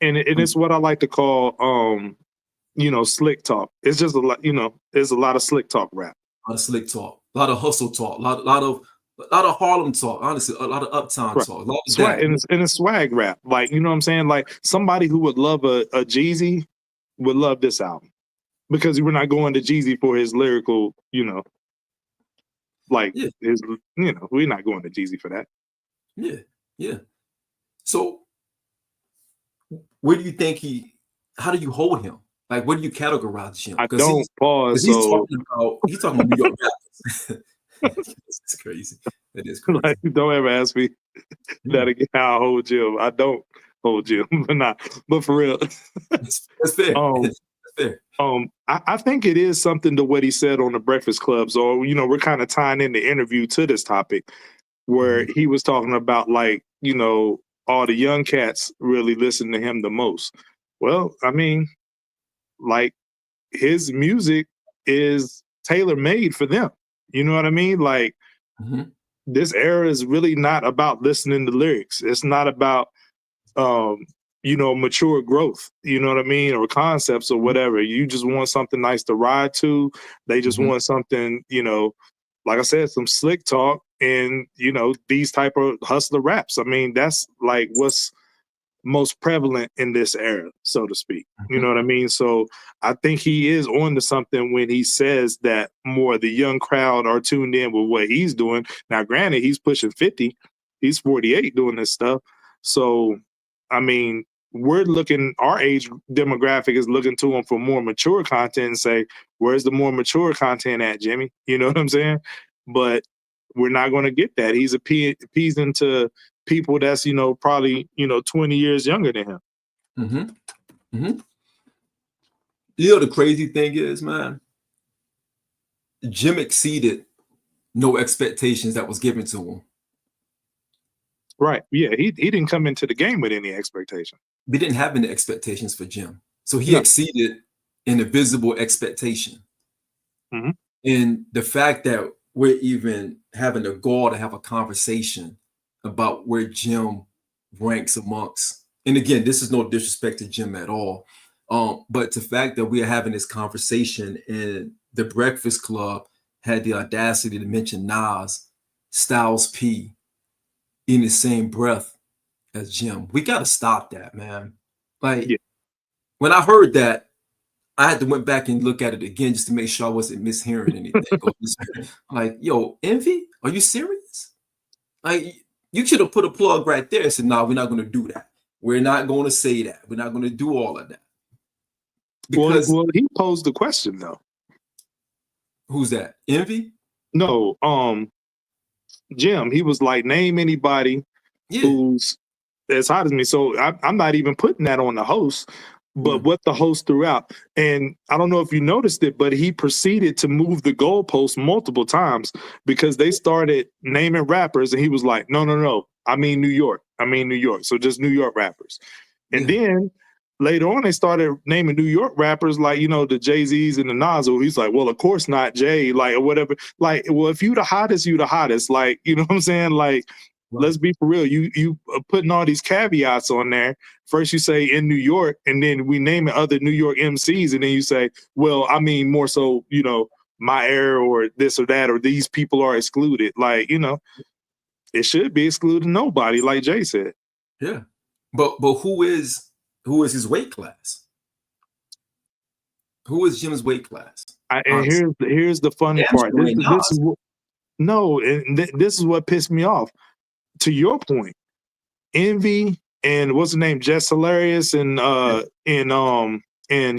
And it's what I like to call slick talk. It's just a lot, there's a lot of slick talk rap. A lot of slick talk, a lot of hustle talk, a lot of Harlem talk, honestly, a lot of uptown Right. talk, a lot of Swag, that. and it's swag rap. Like, you know what I'm saying? Like somebody who would love a Jeezy would love this album. Because we're not going to Jeezy for his lyrical, like his, we're not going to Jeezy for that. Yeah. So where do you think how do you hold him? Like, what do you categorize him? I don't pause. He's talking about New York rappers. It's crazy. It is crazy. Like, don't ever ask me that again. How I hold Jim. I don't hold Jim, but for real. That's fair. That's fair. I think it is something to what he said on the Breakfast Club. So, we're kind of tying in the interview to this topic where he was talking about, like, all the young cats really listen to him the most. Well, I mean, like, his music is tailor-made for them. You know what I mean? Like, this era is really not about listening to lyrics. It's not about, mature growth, you know what I mean? Or concepts or whatever. You just want something nice to ride to. They just want something, like I said, some slick talk and, these type of hustler raps. I mean, that's like what's most prevalent in this era, so to speak. You know what I mean? So I think he is on to something when he says that more of the young crowd are tuned in with what he's doing. Now, granted, he's pushing 50. He's 48 doing this stuff. So, I mean, our age demographic is looking to him for more mature content and say, where's the more mature content at, Jimmy? You know what I'm saying? But we're not going to get that. He's appeasing to people that's, probably, 20 years younger than him. The crazy thing is, man, Jim exceeded no expectations that was given to him. Right. Yeah. He didn't come into the game with any expectation. We didn't have any expectations for Jim. So he exceeded an invisible expectation. And the fact that we're even having the gall to have a conversation about where Jim ranks amongst, and again, this is no disrespect to Jim at all, but the fact that we are having this conversation and the Breakfast Club had the audacity to mention Nas, Styles P in the same breath as Jim. We got to stop that, man. Like, when I heard that, I had to went back and look at it again just to make sure I wasn't mishearing anything. Like, yo, Envy, are you serious? Like, you should have put a plug right there and said, no, we're not going to do that. We're not going to say that. We're not going to do all of that. Because, well, he posed the question, though. Who's that? Envy? No, Jim. He was like, name anybody who's as hot as me. So I'm not even putting that on the host, but what the host threw out. And I don't know if you noticed it, but he proceeded to move the goalpost multiple times because they started naming rappers and he was like, no. I mean, New York. So just New York rappers. And then later on, they started naming New York rappers like, the Jay-Z's and the Nas. He's like, well, of course not Jay, like, or whatever. Like, well, if you the hottest, you the hottest. Like, you know what I'm saying? Like, let's be for real. You putting all these caveats on there. First you say in New York, and then we name it other New York MCs, and then you say, well, I mean more so, my era or this or that, or these people are excluded. Like, it should be excluded nobody, like Jay said. Yeah. But who is his weight class? Who is Jim's weight class? And here's the funny part. This is what pissed me off. To your point, Envy and what's the name, Jess Hilarious and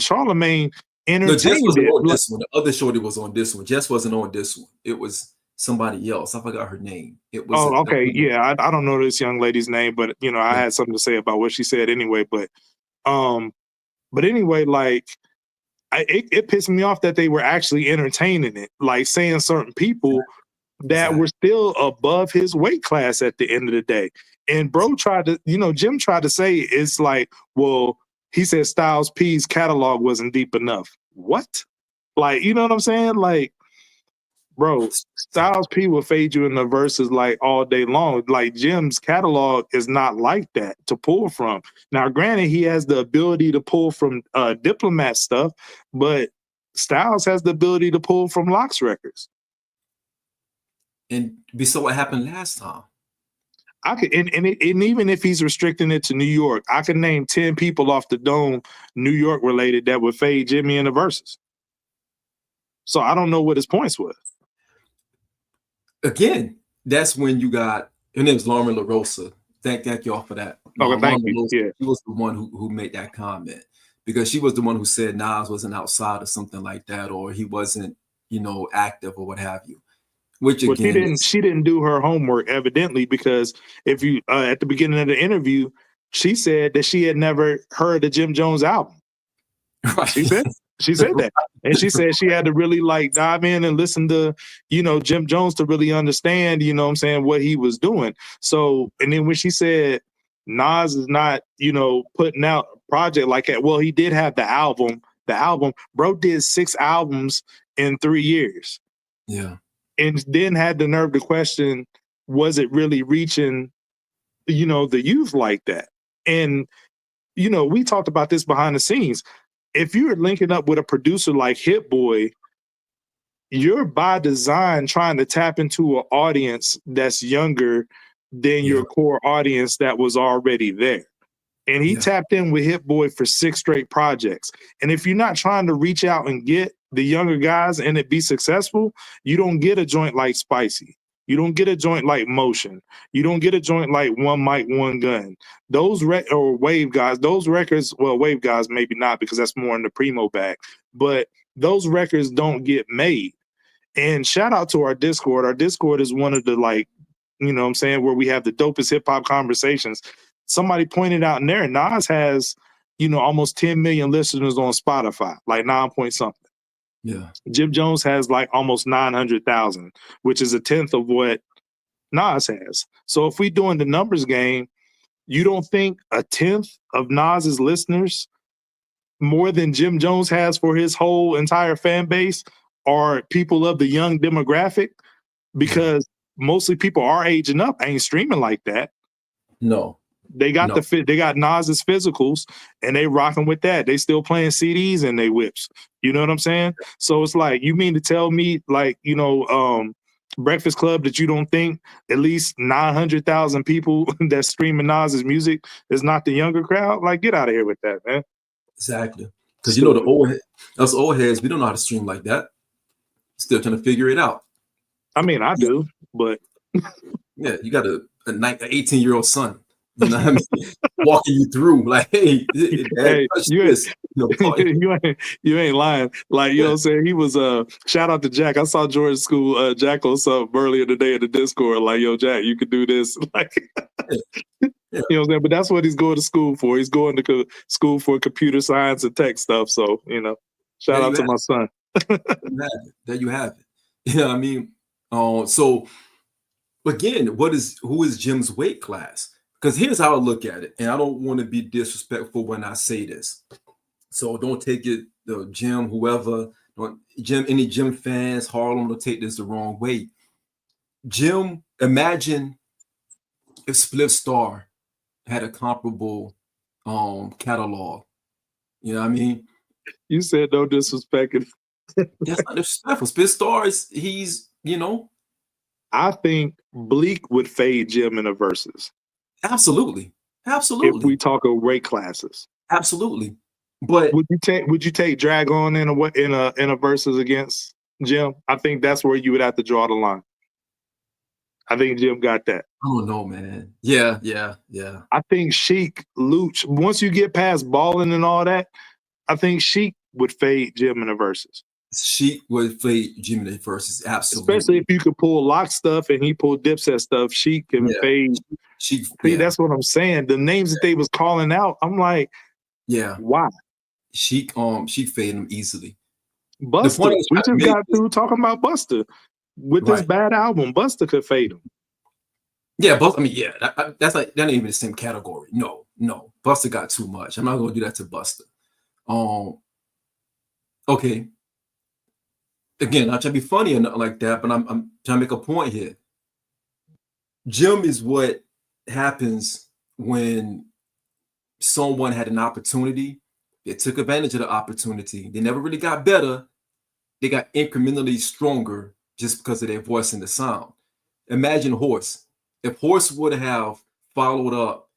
Charlemagne entertained Jess wasn't it. on this one. The other shorty was on this one. Jess wasn't on this one. It was somebody else. I forgot her name. It was. Oh, okay. Yeah, I don't know this young lady's name, but I had something to say about what she said anyway. But anyway, like it pissed me off that they were actually entertaining it, like saying certain people that were still above his weight class at the end of the day. And bro tried to, Jim tried to say it's like, well, he said Styles P's catalog wasn't deep enough. What? Like, you know what I'm saying? Like, Bro, Styles P will fade you in the verses like all day long. Like Jim's catalog is not like that to pull from. Now, granted, he has the ability to pull from Diplomat stuff, but Styles has the ability to pull from Locks records. And we saw what happened last time. I could, and even if he's restricting it to New York, I could name 10 people off the dome, New York related, that would fade Jimmy in the verses. So I don't know what his points was. Again, that's when you got, her name is Lauren LaRosa. Thank y'all for that. Okay, thank you. Yeah. She was the one who made that comment, because she was the one who said Nas wasn't outside or something like that, or he wasn't, active or what have you. Which again, she didn't do her homework evidently, because if you at the beginning of the interview, she said that she had never heard the Jim Jones album. Right. She said that, and she said she had to really dive in and listen to Jim Jones to really understand what he was doing. So, and then when she said Nas is not putting out a project like that, well, he did have the album. Bro did 6 albums in 3 years. Yeah. And then had the nerve to question, was it really reaching, the youth like that? And, we talked about this behind the scenes. If you're linking up with a producer like Hit Boy, you're by design trying to tap into an audience that's younger than your core audience that was already there. And he tapped in with Hit Boy for 6 straight projects. And if you're not trying to reach out and get the younger guys and it be successful, you don't get a joint like Spicy. You don't get a joint like Motion. You don't get a joint like One Mic, One Gun. Those or Wave Guys, those records, well, Wave Guys maybe not, because that's more in the primo bag. But those records don't get made. And shout out to our Discord. Our Discord is one of the where we have the dopest hip hop conversations. Somebody pointed out in there, Nas has, almost 10 million listeners on Spotify, like 9 point something. Yeah. Jim Jones has almost 900,000, which is a tenth of what Nas has. So if we're doing the numbers game, you don't think a tenth of Nas's listeners, more than Jim Jones has for his whole entire fan base, are people of the young demographic? Because mostly people our age and up ain't streaming like that. No. They got they got Nas's physicals and they rocking with that. They still playing CDs and they whips. You know what I'm saying? So it's like, you mean to tell me Breakfast Club that you don't think at least 900,000 people that's streaming Nas's music is not the younger crowd? Like, get out of here with that, man. Exactly. Because us old heads, we don't know how to stream like that. Still trying to figure it out. I mean, I do, but yeah, you got an 18-year-old son. You know what I mean? Walking you through, like, hey, Dad, you ain't lying. Like, you know what I'm saying? He was shout out to Jack. I saw George's school Jack on something earlier today in the Discord. Like, yo, Jack, you could do this. Like, you know what I'm saying? But that's what he's going to school for. He's going to school for computer science and tech stuff. So, shout out to my son. There you have it. You know what I mean? So again, who is Jim's weight class? Because here's how I look at it, and I don't want to be disrespectful when I say this. So don't take it, Jim, whoever, any Jim fans, Harlem, don't take this the wrong way. Jim, imagine if Spliff Star had a comparable catalog. You know what I mean? You said no disrespect. That's not disrespectful. Spliff Star he's. I think Bleak would fade Jim in the verses. Absolutely. If we talk of weight classes. Absolutely. But would you take Drag On in a versus against Jim? I think that's where you would have to draw the line. I think Jim got that. I don't know, man. Yeah. I think Sheik, Luch, once you get past balling and all that, I think Sheik would fade Jim in the verses. Sheik would fade Jim in the verses, absolutely. Especially if you could pull Lock stuff and he pulled Dipset stuff, Sheik can fade. See, that's what I'm saying. The names that they was calling out, I'm like, why? Sheik fade him easily. Busta, we just got through talking about Busta with this bad album. Busta could fade him. Yeah, Busta. I mean, that's like that ain't even the same category. No, Busta got too much. I'm not gonna do that to Busta. Okay. again, not trying to be funny or nothing like that, but I'm trying to make a point here. Jim is what happens when someone had an opportunity, they took advantage of the opportunity. They never really got better. They got incrementally stronger just because of their voice and the sound. Imagine Horse. If Horse would have followed up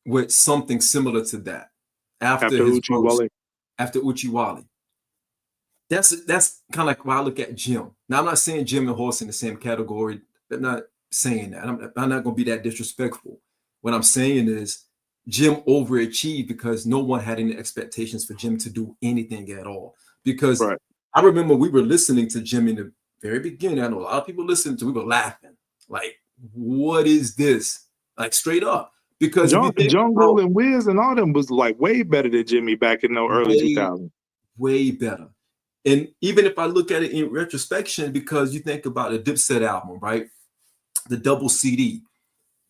with something similar to that after his verse, after Uchiwali, that's kind of like why I look at Jim. Now, I'm not saying Jim and Horse in the same category. I'm not saying that. I'm not going to be that disrespectful. What I'm saying is Jim overachieved because no one had any expectations for Jim to do anything at all. Because I remember we were listening to Jim in the very beginning. I know a lot of people listening to, we were laughing. Like, what is this? Like, straight up. Because Jungle and Wiz and all them was like way better than Jimmy back in the early 2000s. Way better. And even if I look at it in retrospection, because you think about the Dipset album, right? The double CD.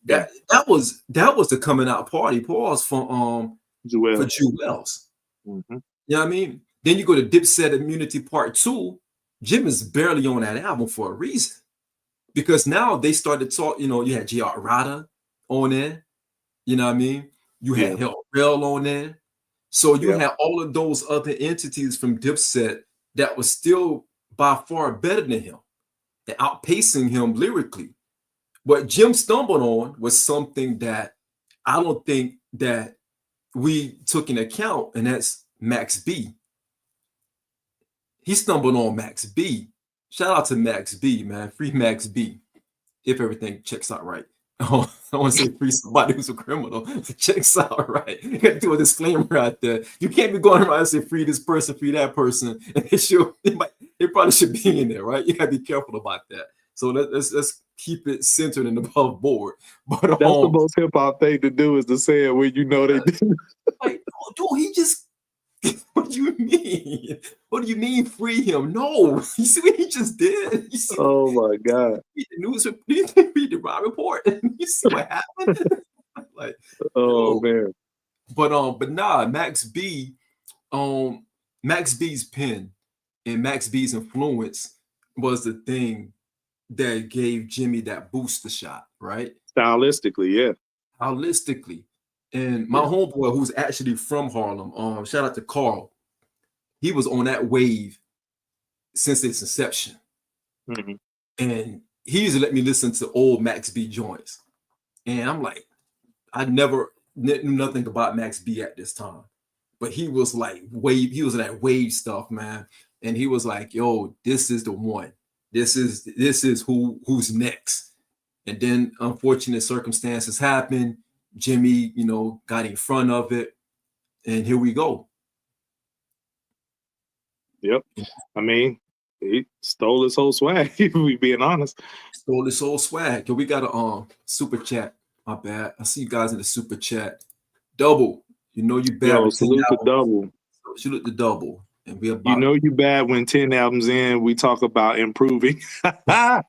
That was the coming out party. Pause for Jewels. Mm-hmm. You know what I mean? Then you go to Dipset Immunity Part 2. Jim is barely on that album for a reason. Because now they started talk, you had G.R. Rada on there. You know what I mean? You had Hell Rail on there. So you had all of those other entities from Dipset that was still by far better than him and outpacing him lyrically. What Jim stumbled on was something that I don't think that we took into account, and that's Max B. He stumbled on Max B. Shout out to Max B, man. Free Max B. If everything checks out right. Oh, I want to say free somebody who's a criminal. It checks out right. You got to do a disclaimer out there. You can't be going around and say free this person, free that person. And it probably should be in there, right? You got to be careful about that. So let's keep it centered and above board. But that's the most hip hop thing to do, is to say it when you know they did. Like, dude, he just. What do you mean? What do you mean free him? No, you see what he just did. You see oh my God! Read the news. Read the raw report. You see what happened? Like, oh man. But nah, Max B's pen and Max B's influence was the thing that gave Jimmy that booster shot, right? Stylistically, yeah. Stylistically. And my homeboy, who's actually from Harlem, shout out to Carl, he was on that wave since its inception. Mm-hmm. And he used to let me listen to old Max B joints. And I'm like, I never knew nothing about Max B at this time. But he was like he was that wave stuff, man. And he was like, yo, this is the one. This is who's next. And then unfortunate circumstances happened. Jimmy, got in front of it, and here we go. Yep. I mean, he stole his whole swag, if we being honest. Stole his whole swag. We got a super chat. My bad. I see you guys in the super chat. Double. You bad. Yo, salute to Double. Salute to Double. And we about. You bad when 10 albums in, we talk about improving. That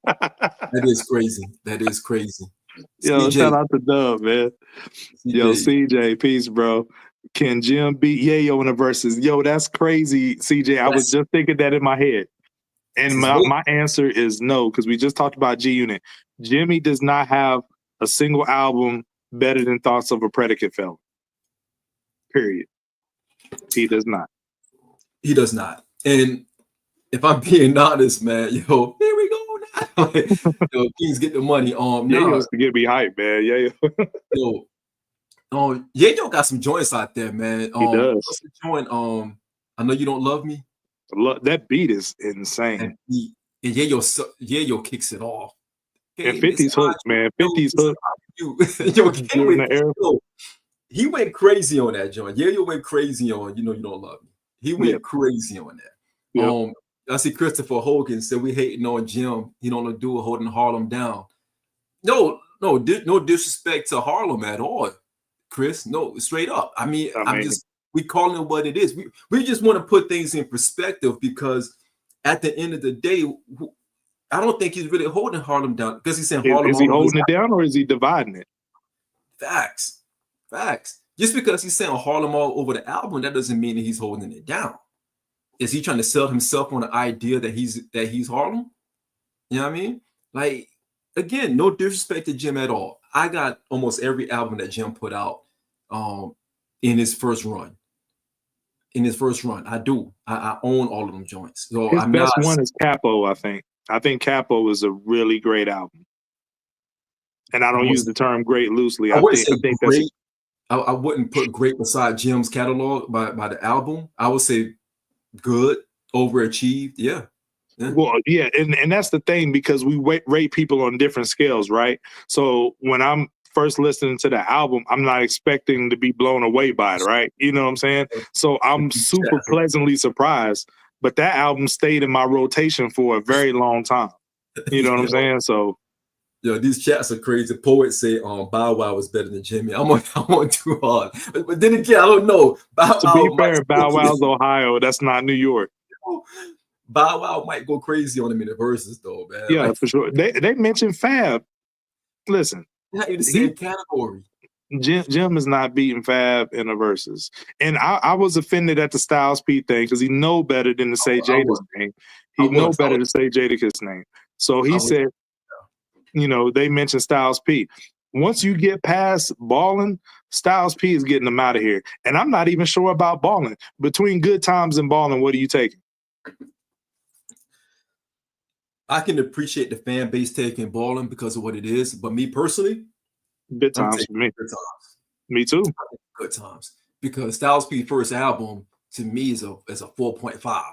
is crazy. That is crazy. Yo, CJ. shout out to Dub, man. CJ. Yo, CJ, peace, bro. Can Jim beat Yayo in the verses? Yo, that's crazy, CJ. I was just thinking that in my head. And my answer is no, because we just talked about G Unit. Jimmy does not have a single album better than Thoughts of a Predicate Felon. Period. He does not. He does not. And if I'm being honest, man, here we go. Kings get the money. Yayo to get me hype, man. Yayo. Yayo got some joints out there, man. He does. What's the joint? I Know You Don't Love Me. That beat is insane. And Yayo kicks it off. And 50's hook, man. 50's hook. He went crazy on that joint. Yayo went crazy on You Don't Love Me. He went crazy on that. Yep. I see Christopher Hogan said we hating on Jim. He don't do it holding Harlem down. No disrespect to Harlem at all, Chris. No, straight up. I mean, we calling it what it is. We just want to put things in perspective, because at the end of the day, I don't think he's really holding Harlem down, because he's saying Harlem. Is he holding it down, or is he dividing it? Facts. Just because he's saying Harlem all over the album, that doesn't mean that he's holding it down. Is he trying to sell himself on the idea that he's Harlem? You know what I mean? Like, again, no disrespect to Jim at all. I got almost every album that Jim put out in his first run. I do. I own all of them joints. So His I'm best not. one is Capo, I think. I think Capo is a really great album. And I don't use the term great loosely. I wouldn't I say think great. I wouldn't put great beside Jim's catalog by the album. I would say good, overachieved. Yeah. Well, yeah, and that's the thing, because we rate people on different scales, right? So when I'm first listening to the album, I'm not expecting to be blown away by it, right? You know what I'm saying? So I'm super pleasantly surprised. But that album stayed in my rotation for a very long time. You know what I'm saying? So yo, these chats are crazy. Poets say Bow Wow was better than Jimmy. I'm on too hard. But then again, I don't know. To be fair, Bow Wow's Ohio. That's not New York. Bow Wow might go crazy on him in the verses, though, man. Yeah, for sure. They mentioned Fab. Listen, not in the same category. Jim is not beating Fab in the verses. And I was offended at the Styles P thing, because he know better than to say Jada's name. He know better to say Jadakiss' name. So he said, you know, they mentioned Styles P. Once you get past Ballin', Styles P is getting them out of here. And I'm not even sure about Ballin'. Between Good Times and Ballin', what are you taking? I can appreciate the fan base taking Ballin' because of what it is. But me personally, Good Times for me. Good Times. Me too. Good Times. Because Styles P first album to me is a 4.5.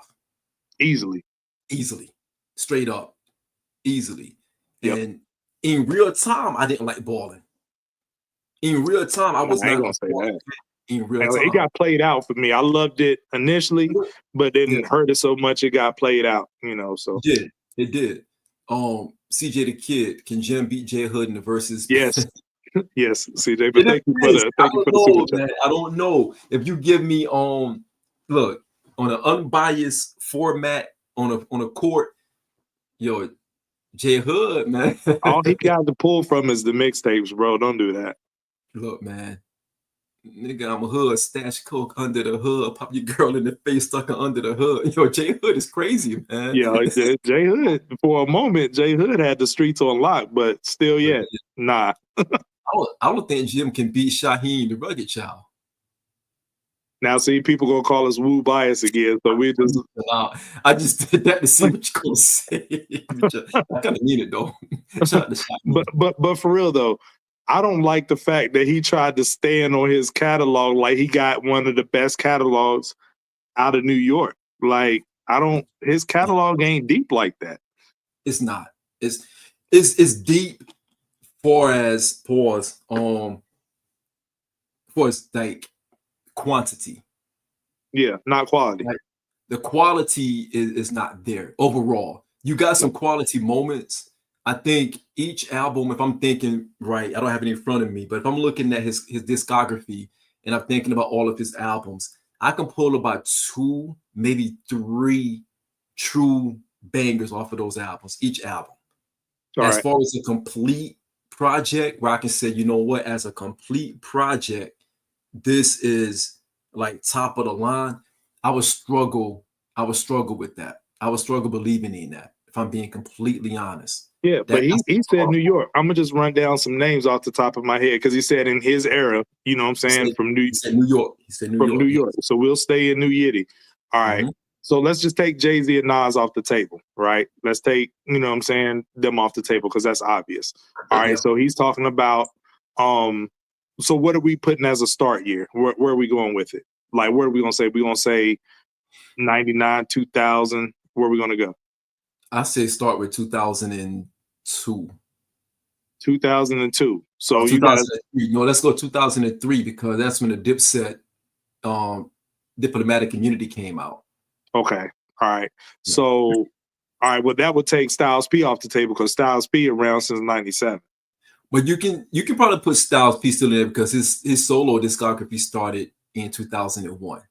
Easily. Straight up. Easily. Yep. And in real time, I didn't like Ballin'. In real time, I was not gonna say that. In real time. It got played out for me. I loved it initially, but then heard it so much it got played out, you know. So it did. CJ the Kid, can Jim beat J Hood in the verses? Yes. Yes, CJ. But thank you for the super chat. I don't know. If you give me look, on an unbiased format on a court, yo, J Hood, man. All he got to pull from is the mixtapes, bro. Don't do that. Look, man. Nigga, I'm a hood, stash coke under the hood, pop your girl in the face, stuck her under the hood. Yo, J Hood is crazy, man. Yeah, J Hood, for a moment, J Hood had the streets on lock, but still yet, nah. I don't think Jim can beat Shaheem, the Rugged Child. Now, see, people gonna call us woo bias again, so we just. I just did that to see what you're gonna say. I kind of mean it though. but for real though, I don't like the fact that he tried to stand on his catalog like he got one of the best catalogs out of New York. Like, his catalog ain't deep like that. It's not. It's deep for as like quantity. Yeah, not quality. Like, the quality is not there overall. You got some quality moments. I think each album, if I'm thinking right, I don't have it in front of me, but if I'm looking at his discography and I'm thinking about all of his albums, I can pull about 2, maybe 3 true bangers off of those albums, each album. As far as a complete project, where I can say, you know what, as a complete project, this is like top of the line. I would struggle with that. I would struggle believing in that, if I'm being completely honest. Yeah, but he said New York. I'm gonna just run down some names off the top of my head, because he said in his era, you know what I'm saying, from New York. He said New York. So we'll stay in New Yiddy. All right. So let's just take Jay-Z and Nas off the table, right? Let's take, you know what I'm saying, them off the table, because that's obvious. All right. So he's talking about so what are we putting as a start year? Where are we going with it? Like, where are we gonna say? We're gonna say 99, 2000. Where are we gonna go? I say start with 2002. 2002. So you got let's go 2003, because that's when the Dipset Diplomatic Immunity came out. Okay. All right. So all right, well, that would take Styles P off the table, because Styles P around since 97. But you can probably put Styles P still in there, because his solo discography started in 2001.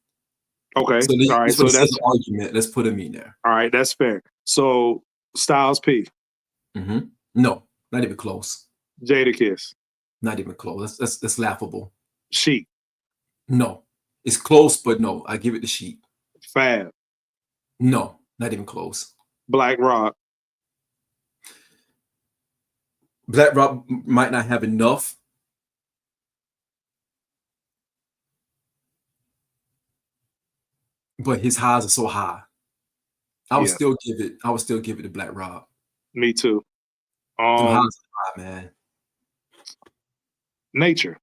Okay. So all right. So that's an argument. Let's put him in there. All right, that's fair. So Styles P. No, not even close. Jadakiss. Not even close. That's laughable. Sheik. No, it's close, but no. I give it to Sheik. Fab. No, not even close. Black Rock. Black Rock might not have enough. But his highs are so high. I would still give it to Black Rob. Me too. Them highs are high, man. Nature.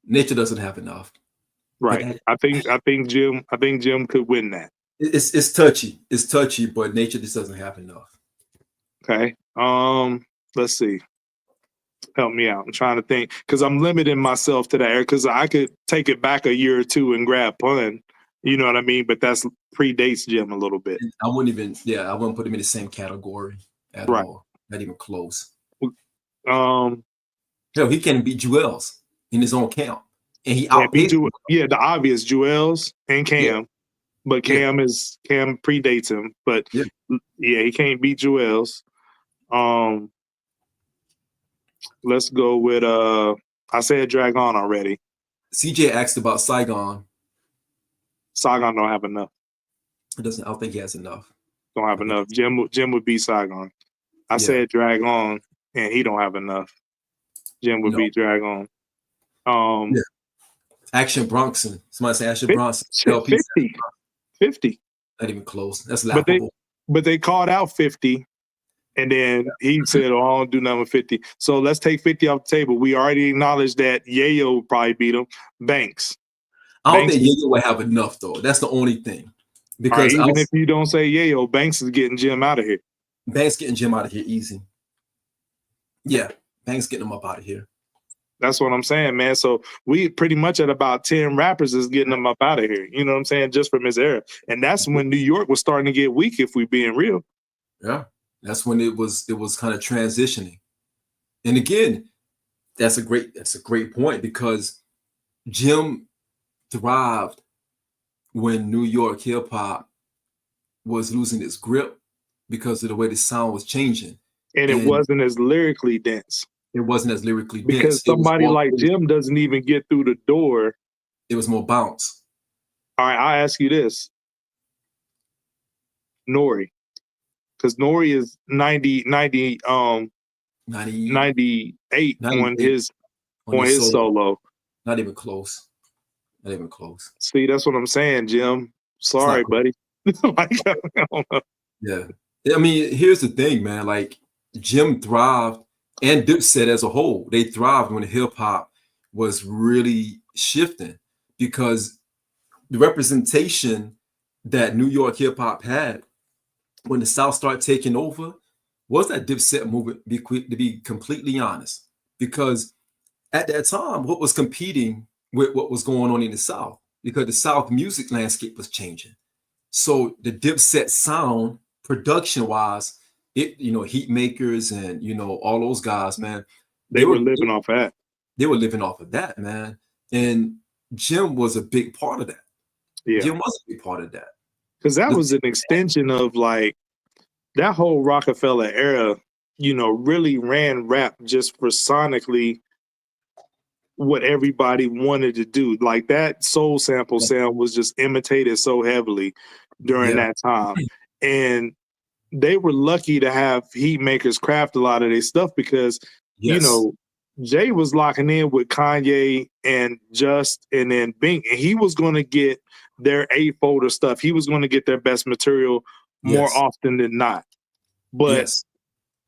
Nature doesn't have enough. Right. I think Jim could win that. It's touchy. It's touchy, but Nature just doesn't have enough. Okay. Let's see. Help me out. I'm trying to think because I'm limiting myself to that area because I could take it back a year or two and grab Pun. You know what I mean? But that's predates Jim a little bit. I wouldn't put him in the same category at all. Not even close. Hell, he can't beat Jewels in his own camp. And he outpaced the obvious Jewels and Cam. Yeah. But Cam predates him. But he can't beat Jewels. Let's go with I said Dragon already. CJ asked about Saigon. Saigon don't have enough. I don't think he has enough. Don't have enough. Jim would beat Saigon. I said Dragon and he don't have enough. Jim would beat Dragon. Action Bronson. Somebody say Action Bronson. 50. Not even close. That's laughable. But they called out 50. And then he said, "Oh, I don't do nothing with 50." So let's take 50 off the table. We already acknowledged that Yayo would probably beat him. Banks. I don't think Yayo would have enough, though. That's the only thing. Because even if you don't say Yayo, Banks is getting Jim out of here. Banks getting Jim out of here easy. Yeah, Banks getting him up out of here. That's what I'm saying, man. So we pretty much at about 10 rappers is getting them up out of here. You know what I'm saying? Just from his era. And that's when New York was starting to get weak, if we're being real. Yeah. That's when it was kind of transitioning. And again, that's a great point because Jim thrived when New York hip hop was losing its grip because of the way the sound was changing. And it wasn't as lyrically dense. It wasn't as lyrically dense. Because somebody like Jim doesn't even get through the door. It was more bounce. All right, I'll ask you this. Nori. Because Nori is 98 on his solo. Not even close. Not even close. See, that's what I'm saying, Jim. Sorry, buddy. I don't know. Yeah. I mean, here's the thing, man. Like, Jim thrived and Dipset as a whole. They thrived when hip-hop was really shifting because the representation that New York hip-hop had when the South started taking over was that Dipset movement, to be completely honest. Because at that time, what was competing with what was going on in the South? Because the South music landscape was changing. So the Dipset sound, production-wise, Heat Makers and, all those guys, man. They were living off that. They were living off of that, man. And Jim was a big part of that. Yeah. Jim was a big part of that. Because that was an extension of like that whole Rockefeller era, really ran rap just for sonically what everybody wanted to do. Like that soul sample sound was just imitated so heavily during that time. And they were lucky to have Heat Makers craft a lot of their stuff because, Jay was locking in with Kanye and Just and then Bink, and he was going to get their A-folder stuff. He was going to get their best material more often than not. But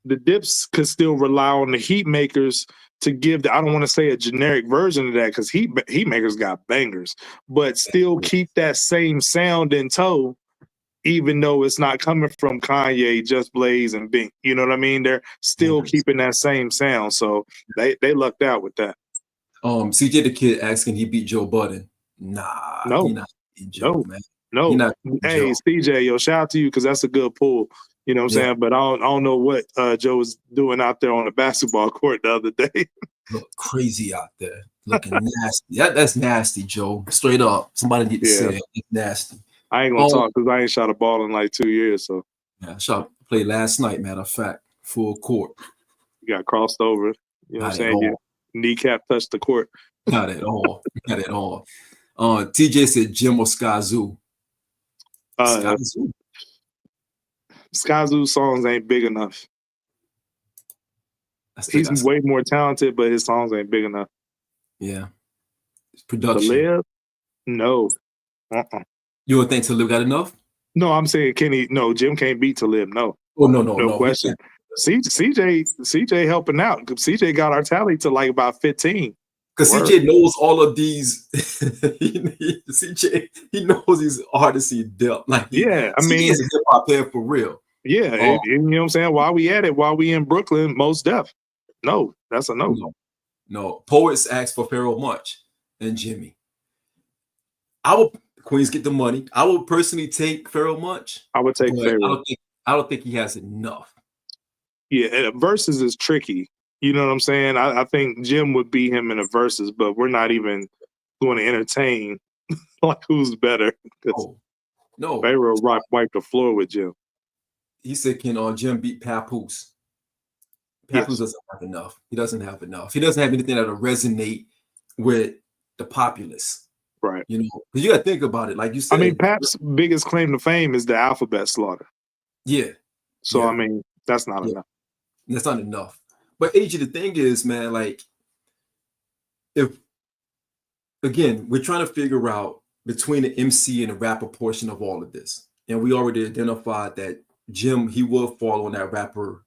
the Dips could still rely on the Heat Makers to give I don't want to say a generic version of that because Heat Makers got bangers, but still keep that same sound in tow, even though it's not coming from Kanye, Just Blaze, and Bink. You know what I mean? They're still keeping that same sound. So they lucked out with that. CJ the Kid asking he beat Joe Budden. Nah, no, he not Joe, man. No. Hey, CJ, yo, shout out to you because that's a good pull. You know what I'm saying? But I don't know what Joe was doing out there on the basketball court the other day. Look crazy out there. Looking nasty. That's nasty, Joe. Straight up. Somebody need to say it. It's nasty. I ain't gonna talk because I ain't shot a ball in like 2 years. So I played last night, matter of fact, full court. You got crossed over. You know what I'm saying? Your kneecap touched the court. Got it all. Got it all. TJ said Jim or Skyzoo. Skyzoo. Skyzoo's songs ain't big enough. He's way more talented, but his songs ain't big enough. Yeah. Production. To Live? No. You don't think To Live got enough? No, I'm saying Jim can't beat To Live. No. Oh, no question. CJ helping out. CJ got our tally to like about 15. Because CJ knows all of these. CJ, he knows these artists in depth. Like, yeah, I mean, he's a hip hop player for real. Yeah, you know what I'm saying? While we at it, while we in Brooklyn, most def. No, that's a no. No. Poets ask for Pharoah Monch and Jimmy. Queens get the money. I would personally take Pharoah Monch. I would take Pharoah. I don't think he has enough. Yeah, versus is tricky. You know what I'm saying? I think Jim would beat him in a versus, but we're not even going to entertain like who's better. No. Pharoah wiped the floor with Jim. He said, can Jim beat Papoose? Papoose doesn't have enough. He doesn't have enough. He doesn't have anything that'll resonate with the populace. Right. You know, because you got to think about it. Like you said. I mean, Pap's biggest claim to fame is the alphabet slaughter. Yeah. So, I mean, that's not enough. That's not enough. But AJ, the thing is, man, like, again, we're trying to figure out between the MC and the rapper portion of all of this. And we already identified that Jim, he will fall on that rapper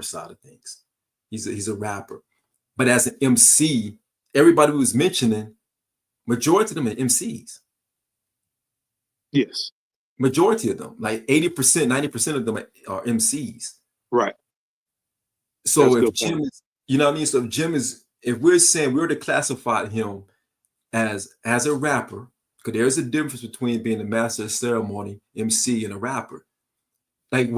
side of things. He's a rapper. But as an MC, everybody who was mentioning, majority of them are MCs. Yes. Majority of them, like 80%, 90% of them are MCs. Right. So if Jim is, you know what I mean? So if we're saying we were to classify him as a rapper, because there's a difference between being a master of ceremony, MC, and a rapper. Like,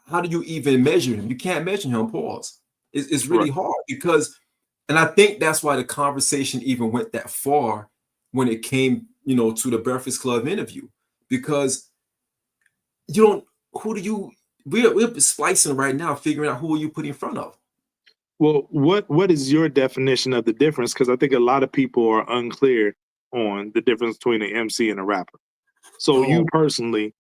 how do you even measure him? You can't measure him, pause. It's really hard because, and I think that's why the conversation even went that far when it came, to the Breakfast Club interview, because we're splicing right now, figuring out who are you putting in front of. Well, what is your definition of the difference? Because I think a lot of people are unclear on the difference between an MC and a rapper. So you personally,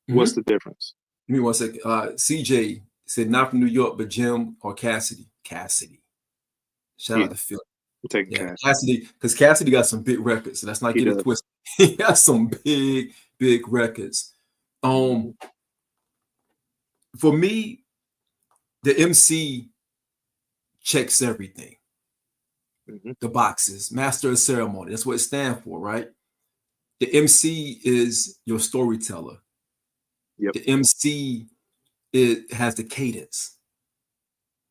what's the difference? Give me 1 second. CJ said not from New York, but Jim or Cassidy. Shout out to Phil. Cassidy, because Cassidy got some big records. So let's not get it twisted. He got some big records. For me, the MC checks everything. The boxes, master of ceremony. That's what it stands for, right? The MC is your storyteller. Yep. The MC has the cadence.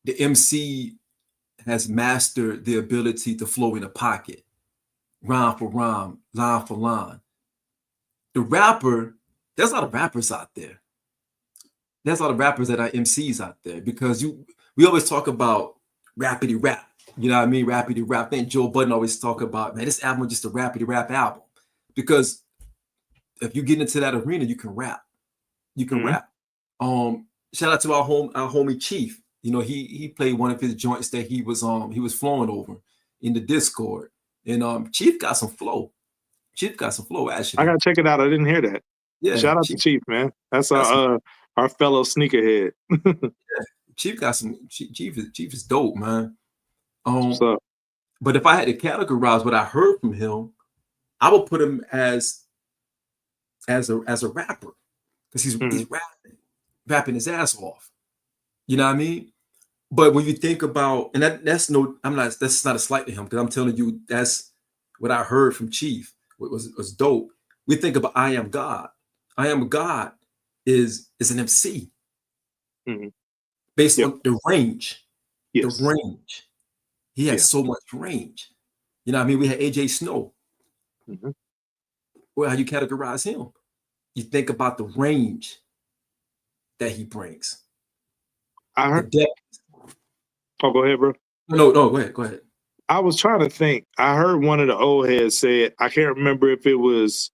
The MC has mastered the ability to flow in a pocket, rhyme for rhyme, line for line. The rapper, there's a lot of rappers out there. There's a lot of rappers that are MCs out there because we always talk about rapidy rap. You know what I mean? Rapidy rap. I think Joe Budden always talk about, man, this album is just a rapidy rap album. Because if you get into that arena, you can rap. You can rap. Shout out to our homie Chief. He played one of his joints that he was flowing over in the Discord. And Chief got some flow. Actually. I gotta check it out. I didn't hear that. Yeah. Shout out to Chief, man. That's our fellow sneakerhead. Chief got some. Chief is dope, man. What's up? But if I had to categorize what I heard from him, I would put him as a rapper because he's rapping his ass off. You know what I mean? But when you think about, and that's not a slight to him because I'm telling you that's what I heard from Chief. What was dope. We think about I Am God. I Am God is an MC based on the range. Yes. The range. He has so much range. You know what I mean? We had AJ Snow. Well, how you categorize him? You think about the range that he brings. I heard. Oh, go ahead, bro. No, go ahead. I was trying to think. I heard one of the old heads say it. I can't remember if it was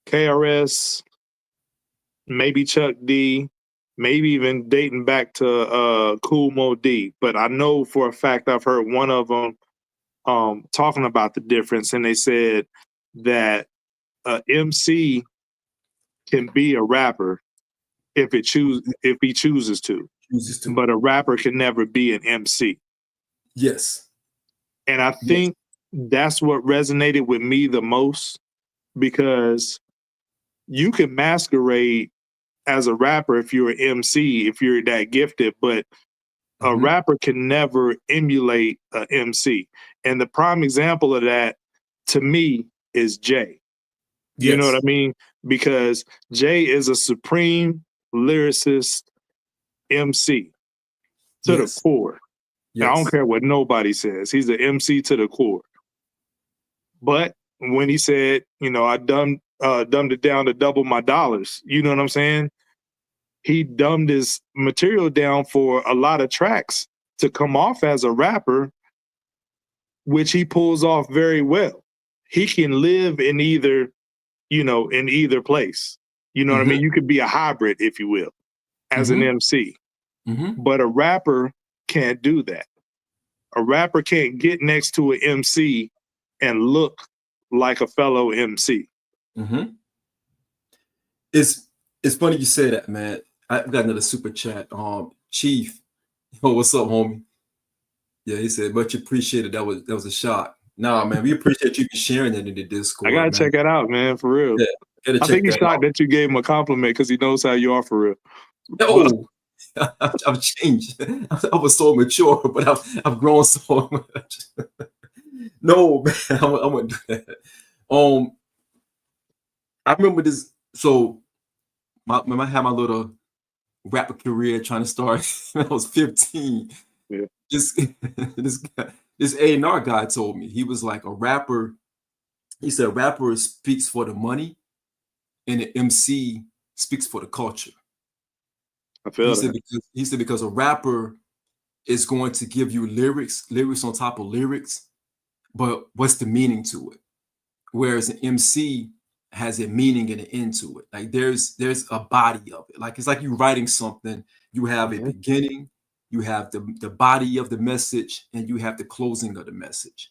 KRS, maybe Chuck D, maybe even dating back to Cool Mo D. But I know for a fact I've heard one of them talking about the difference, and they said that a MC can be a rapper if he chooses to, but a rapper can never be an MC. Yes. And I think that's what resonated with me the most, because you can masquerade as a rapper if you're an MC, if you're that gifted, but a rapper can never emulate an MC. And the prime example of that to me is Jay. You know what I mean? Because Jay is a supreme lyricist MC to the core. Yes. I don't care what nobody says. He's an MC to the core. But when he said, you know, I dumbed it down to double my dollars, you know what I'm saying? He dumbed his material down for a lot of tracks to come off as a rapper, which he pulls off very well. He can live in either, you know, in either place. You know what I mean? You could be a hybrid, if you will, as an MC. But a rapper can't do that. A rapper can't get next to an MC and look like a fellow MC. It's funny you say that, man. I got another super chat. Chief, oh, what's up, homie? Yeah, he said much appreciated. That was a shot. Nah, man, we appreciate you sharing that in the Discord. I gotta check that out, man, for real. Yeah, I think he's shocked that you gave him a compliment because he knows how you are for real. Oh, I've changed. I was so mature, but I've grown so much. No, man, I wouldn't do that. I remember this. So, I had my little rapper career trying to start when I was 15. Yeah. This A&R guy told me, he was like, a rapper. He said, a rapper speaks for the money, and an MC speaks for the culture. I feel that. He said because a rapper is going to give you lyrics on top of lyrics, but what's the meaning to it? Whereas an MC has a meaning and an end to it. Like there's a body of it. Like it's like you writing something. You have a beginning, you have the body of the message, and you have the closing of the message.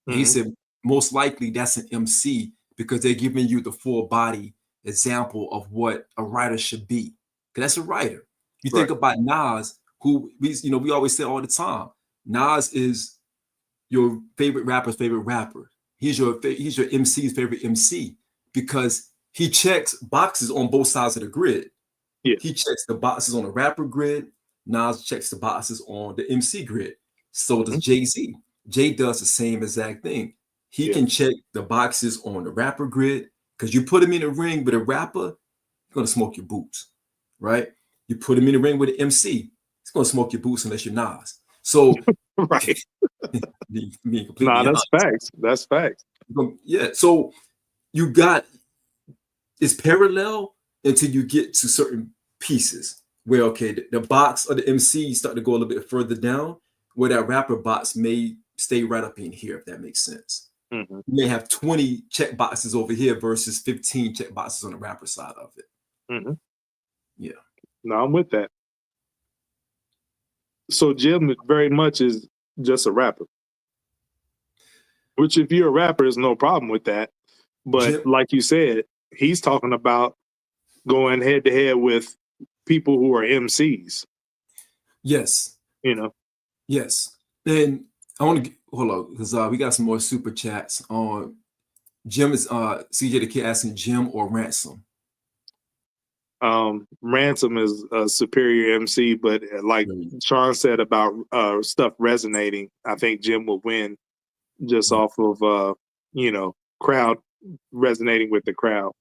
And he said most likely that's an MC because they're giving you the full body example of what a writer should be. Because that's a writer. You think about Nas, who we always say all the time, Nas is your favorite rapper's favorite rapper. He's your MC's favorite MC because he checks boxes on both sides of the grid. Yeah. He checks the boxes on the rapper grid. Nas checks the boxes on the MC grid. So does Jay-Z. Jay does the same exact thing. He can check the boxes on the rapper grid because you put him in a ring with a rapper, he's going to smoke your boots, right? You put him in the ring with an MC, he's going to smoke your boots unless you're Nas. So, right. Nah, that's facts. That's facts. Yeah. So you got it's parallel until you get to certain pieces where, okay, the box of the MC start to go a little bit further down, where that rapper box may stay right up in here, if that makes sense. You may have 20 check boxes over here versus 15 check boxes on the rapper side of it. Yeah. No, I'm with that. So Jim very much is just a rapper. Which if you're a rapper, there's no problem with that. But Jim, like you said, he's talking about going head to head with people who are MCs. Yes. You know? Yes. And I want to hold on because we got some more super chats on Jim is CJ the Kid asking Jim or Ransom. Ransom is a superior MC, but like Sean said about stuff resonating, I think Jim will win just off of crowd resonating with the crowd.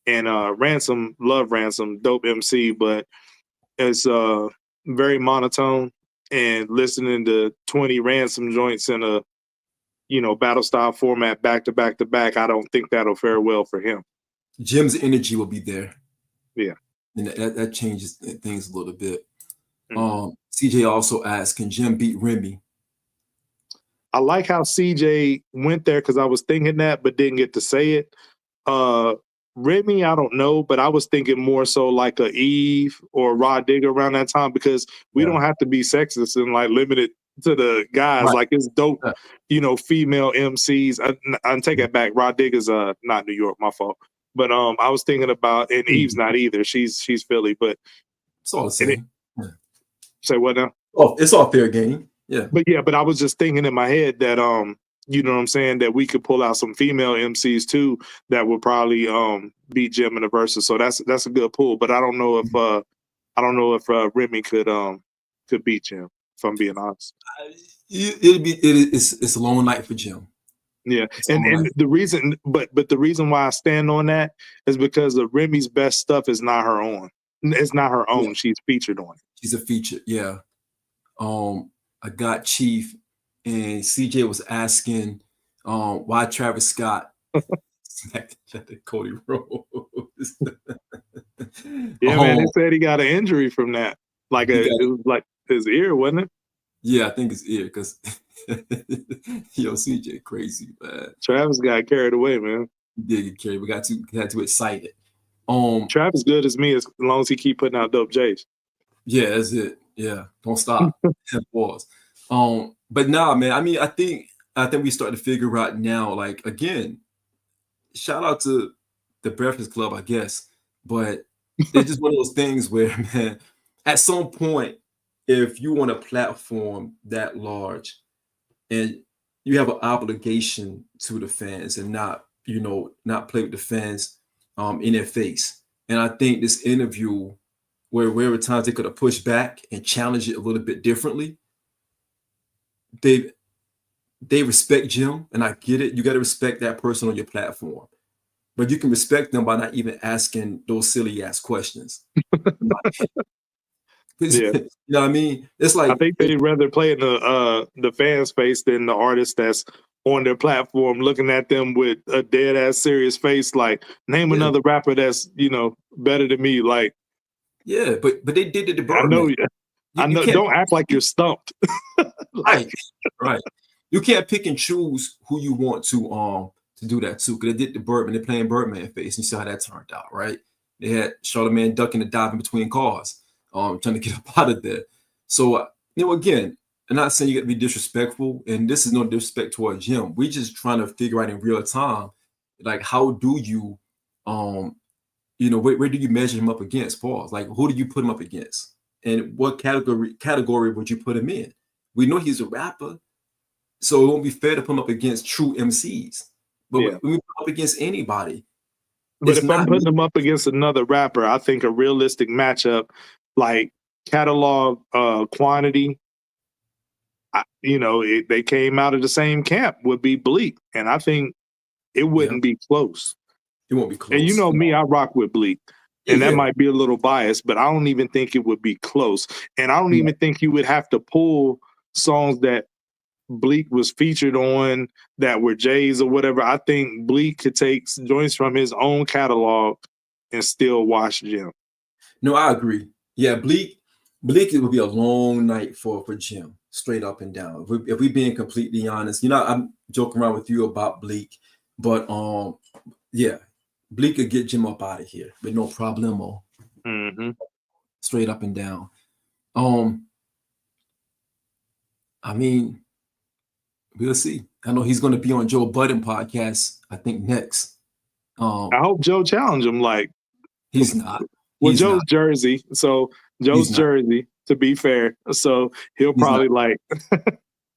And Ransom, love Ransom, dope MC, but it's very monotone, and listening to 20 Ransom joints in a battle style format back to back to back, I don't think that'll fare well for him. Jim's energy will be there. Yeah. And that changes things a little bit. CJ also asked, can Jim beat Remy? I like how CJ went there because I was thinking that, but didn't get to say it. Remy, I don't know, but I was thinking more so like a Eve or a Rod Digger around that time because we don't have to be sexist and like limit it to the guys. Right. Like it's dope, Yeah. you know, female MCs. I take it back. Rod Digger's not New York, my fault. But I was thinking about, and Eve's not either. She's Philly, but It's all the same. Yeah. say what now? Oh, it's all fair game. Yeah. But I was just thinking in my head that you know what I'm saying, that we could pull out some female MCs too that would probably beat Jim in the verses. So that's a good pull. But I don't know if Remy could beat Jim, if I'm being honest. It's a long night for Jim. Yeah, and the reason, but the reason why I stand on that is because of Remy's best stuff is not her own. It's not her own. Yeah. She's featured on it. She's a feature. Yeah. I got Chief and CJ was asking why Travis Scott smacked Cody Rhodes. Yeah, man, he said he got an injury from that. Like it was like his ear, wasn't it? Yeah, I think his ear, because yo, CJ crazy, man. Travis got carried away, man. He did get carried. We got too excited. Travis good as me as long as he keep putting out dope J's. Yeah, that's it. Yeah, don't stop. Pause. But nah, man. I mean, I think we start to figure out now. Like again, shout out to the Breakfast Club, I guess. But it's just one of those things where, man, at some point, if you want a platform that large, and you have an obligation to the fans, and not play with the fans in their face. And I think this interview, where at times they could have pushed back and challenged it a little bit differently, they respect Jim, and I get it. You got to respect that person on your platform, but you can respect them by not even asking those silly ass questions. Yeah. You know what I mean? It's like, I think they'd rather play in the fans' face than the artist that's on their platform looking at them with a dead ass serious face. Like, name another rapper that's better than me. Like, yeah, but they did it to Birdman. I know. Don't act like you're stumped. Right. You can't pick and choose who you want to do that too. Because they did the Birdman. They're playing Birdman face. And you saw how that turned out, right? They had Charlamagne ducking and diving between cars, trying to get up out of there. So again, I'm not saying you got to be disrespectful, and this is no disrespect towards Jim. We just trying to figure out in real time, like, how do you, where do you measure him up against? Pause. Like, who do you put him up against, and what category would you put him in? We know he's a rapper, so it won't be fair to put him up against true MCs. But when we put him up against anybody, but if I'm putting him up against another rapper, I think a realistic matchup, like catalog quantity, they came out of the same camp, would be Bleak, and I think it wouldn't be close. It won't be close. And me, I rock with Bleak, and that might be a little biased, but I don't even think it would be close. And I don't even think you would have to pull songs that Bleak was featured on that were Jay's or whatever. I think Bleak could take joints from his own catalog and still wash Jim. No, I agree. Yeah, Bleak, it would be a long night for Jim, straight up and down. If we being completely honest, I'm joking around with you about Bleak, but Bleak could get Jim up out of here with no problemo. Mm-hmm. Straight up and down. I mean, we'll see. I know he's going to be on Joe Budden podcast, I think, next. I hope Joe challenge him. Like, he's not. Well, Joe's Jersey, so Joe's Jersey, to be fair. So he'll probably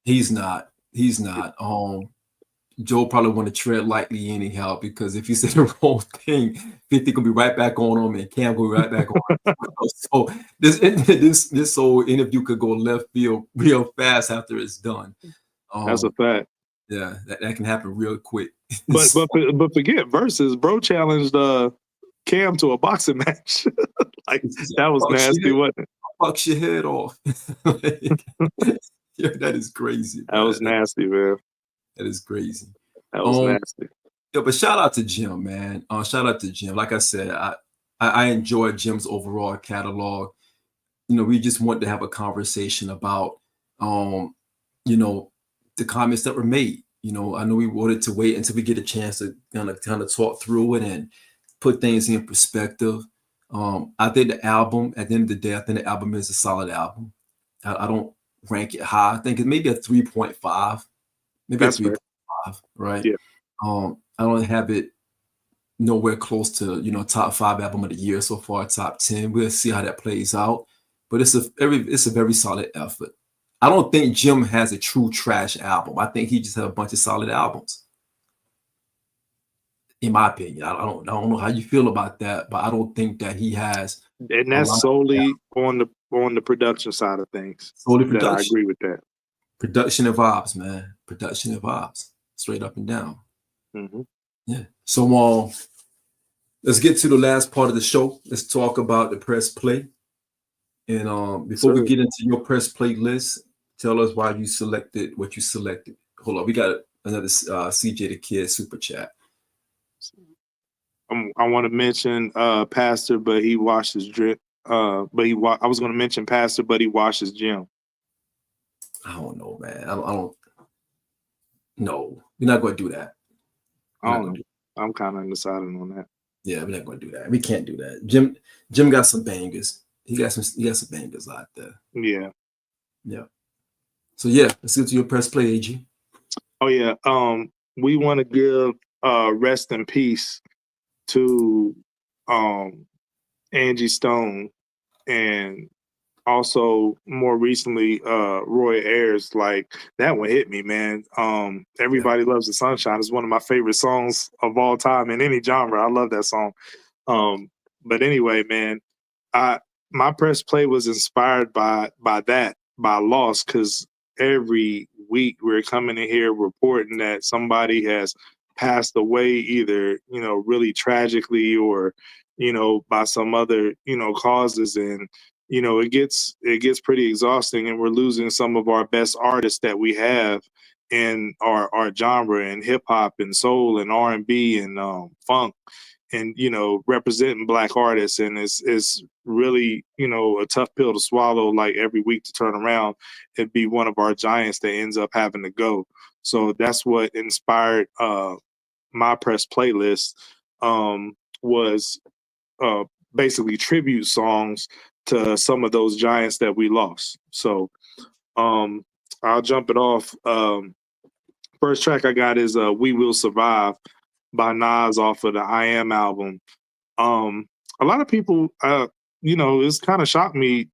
He's not. Joe probably want to tread lightly anyhow, because if you say the wrong thing, 50 gonna be right back on him, and Cam go right back on him. So this whole interview could go left field real fast after it's done. That's a fact. Yeah, that can happen real quick. But forget versus. Bro challenged Cam to a boxing match. Like, that was nasty, wasn't it? Fucks your head off. Yeah, that is crazy. That was nasty, man. That is crazy. That was nasty. Yeah, but shout out to Jim, man. Shout out to Jim. Like I said, I enjoy Jim's overall catalog. We just want to have a conversation about, the comments that were made. I know we wanted to wait until we get a chance to kind of talk through it and put things in perspective. I think the album, at the end of the day, I think the album is a solid album. I don't rank it high. I think it's maybe a 3.5, maybe That's a 3.5, right? Yeah. I don't have it nowhere close to, you know, top 5 album of the year so far, top 10. We'll see how that plays out. But it's a very solid effort. I don't think Jim has a true trash album. I think he just has a bunch of solid albums. In my opinion, I don't know how you feel about that, but I don't think that he has. And that's solely on the production side of things. Solely That I production. agree with that. Production and vibes, man. Production and vibes, straight up and down. Mm-hmm. Yeah. So let's get to the last part of the show. Let's talk about the press play. And before we get into your press play list, tell us why you selected what you selected. Hold on, we got another CJ the Kid super chat. I want to mention Pastor, but he washed his drip. I was going to mention Pastor, but he washed his gym. I don't know, man. I don't. No, we're not going to do that. I don't know. I'm kind of undecided on that. Yeah, we're not going to do that. We can't do that. Jim got some bangers. He got some bangers out there. Yeah. Yeah. So yeah, let's get to your press play, AG. Oh yeah. We want to give rest in peace to Angie Stone, and also more recently Roy Ayers. Like, that one hit me, man. Everybody Loves the Sunshine is one of my favorite songs of all time in any genre. I love that song. But anyway, man, my press play was inspired by Lost, because every week we're coming in here reporting that somebody has passed away, either, you know, really tragically or, you know, by some other, you know, causes. And, you know, it gets pretty exhausting, and we're losing some of our best artists that we have in our genre, and hip hop and soul and R&B and funk, and, you know, representing Black artists. And it's really, you know, a tough pill to swallow, like every week to turn around and be one of our giants that ends up having to go. So that's what inspired my press playlist, was basically tribute songs to some of those giants that we lost. So I'll jump it off. First track I got is We Will Survive by Nas off of the I Am album. A lot of people, you know, it's kind of shocked me,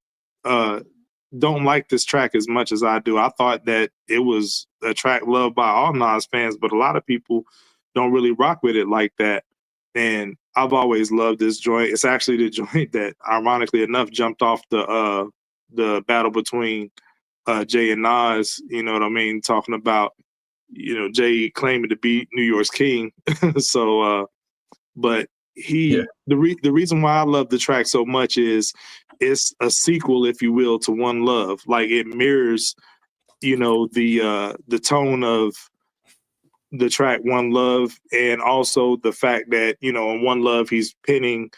don't like this track as much as I do. I thought that it was a track loved by all Nas fans, but a lot of people don't really rock with it like that. And I've always loved this joint. It's actually the joint that, ironically enough, jumped off the battle between Jay and Nas. You know what I mean? Talking about, you know, Jay claiming to be New York's king. So, but the reason why I love the track so much is it's a sequel, if you will, to One Love. Like, it mirrors, you know, the tone of the track One Love, and also the fact that, you know, in One Love he's penning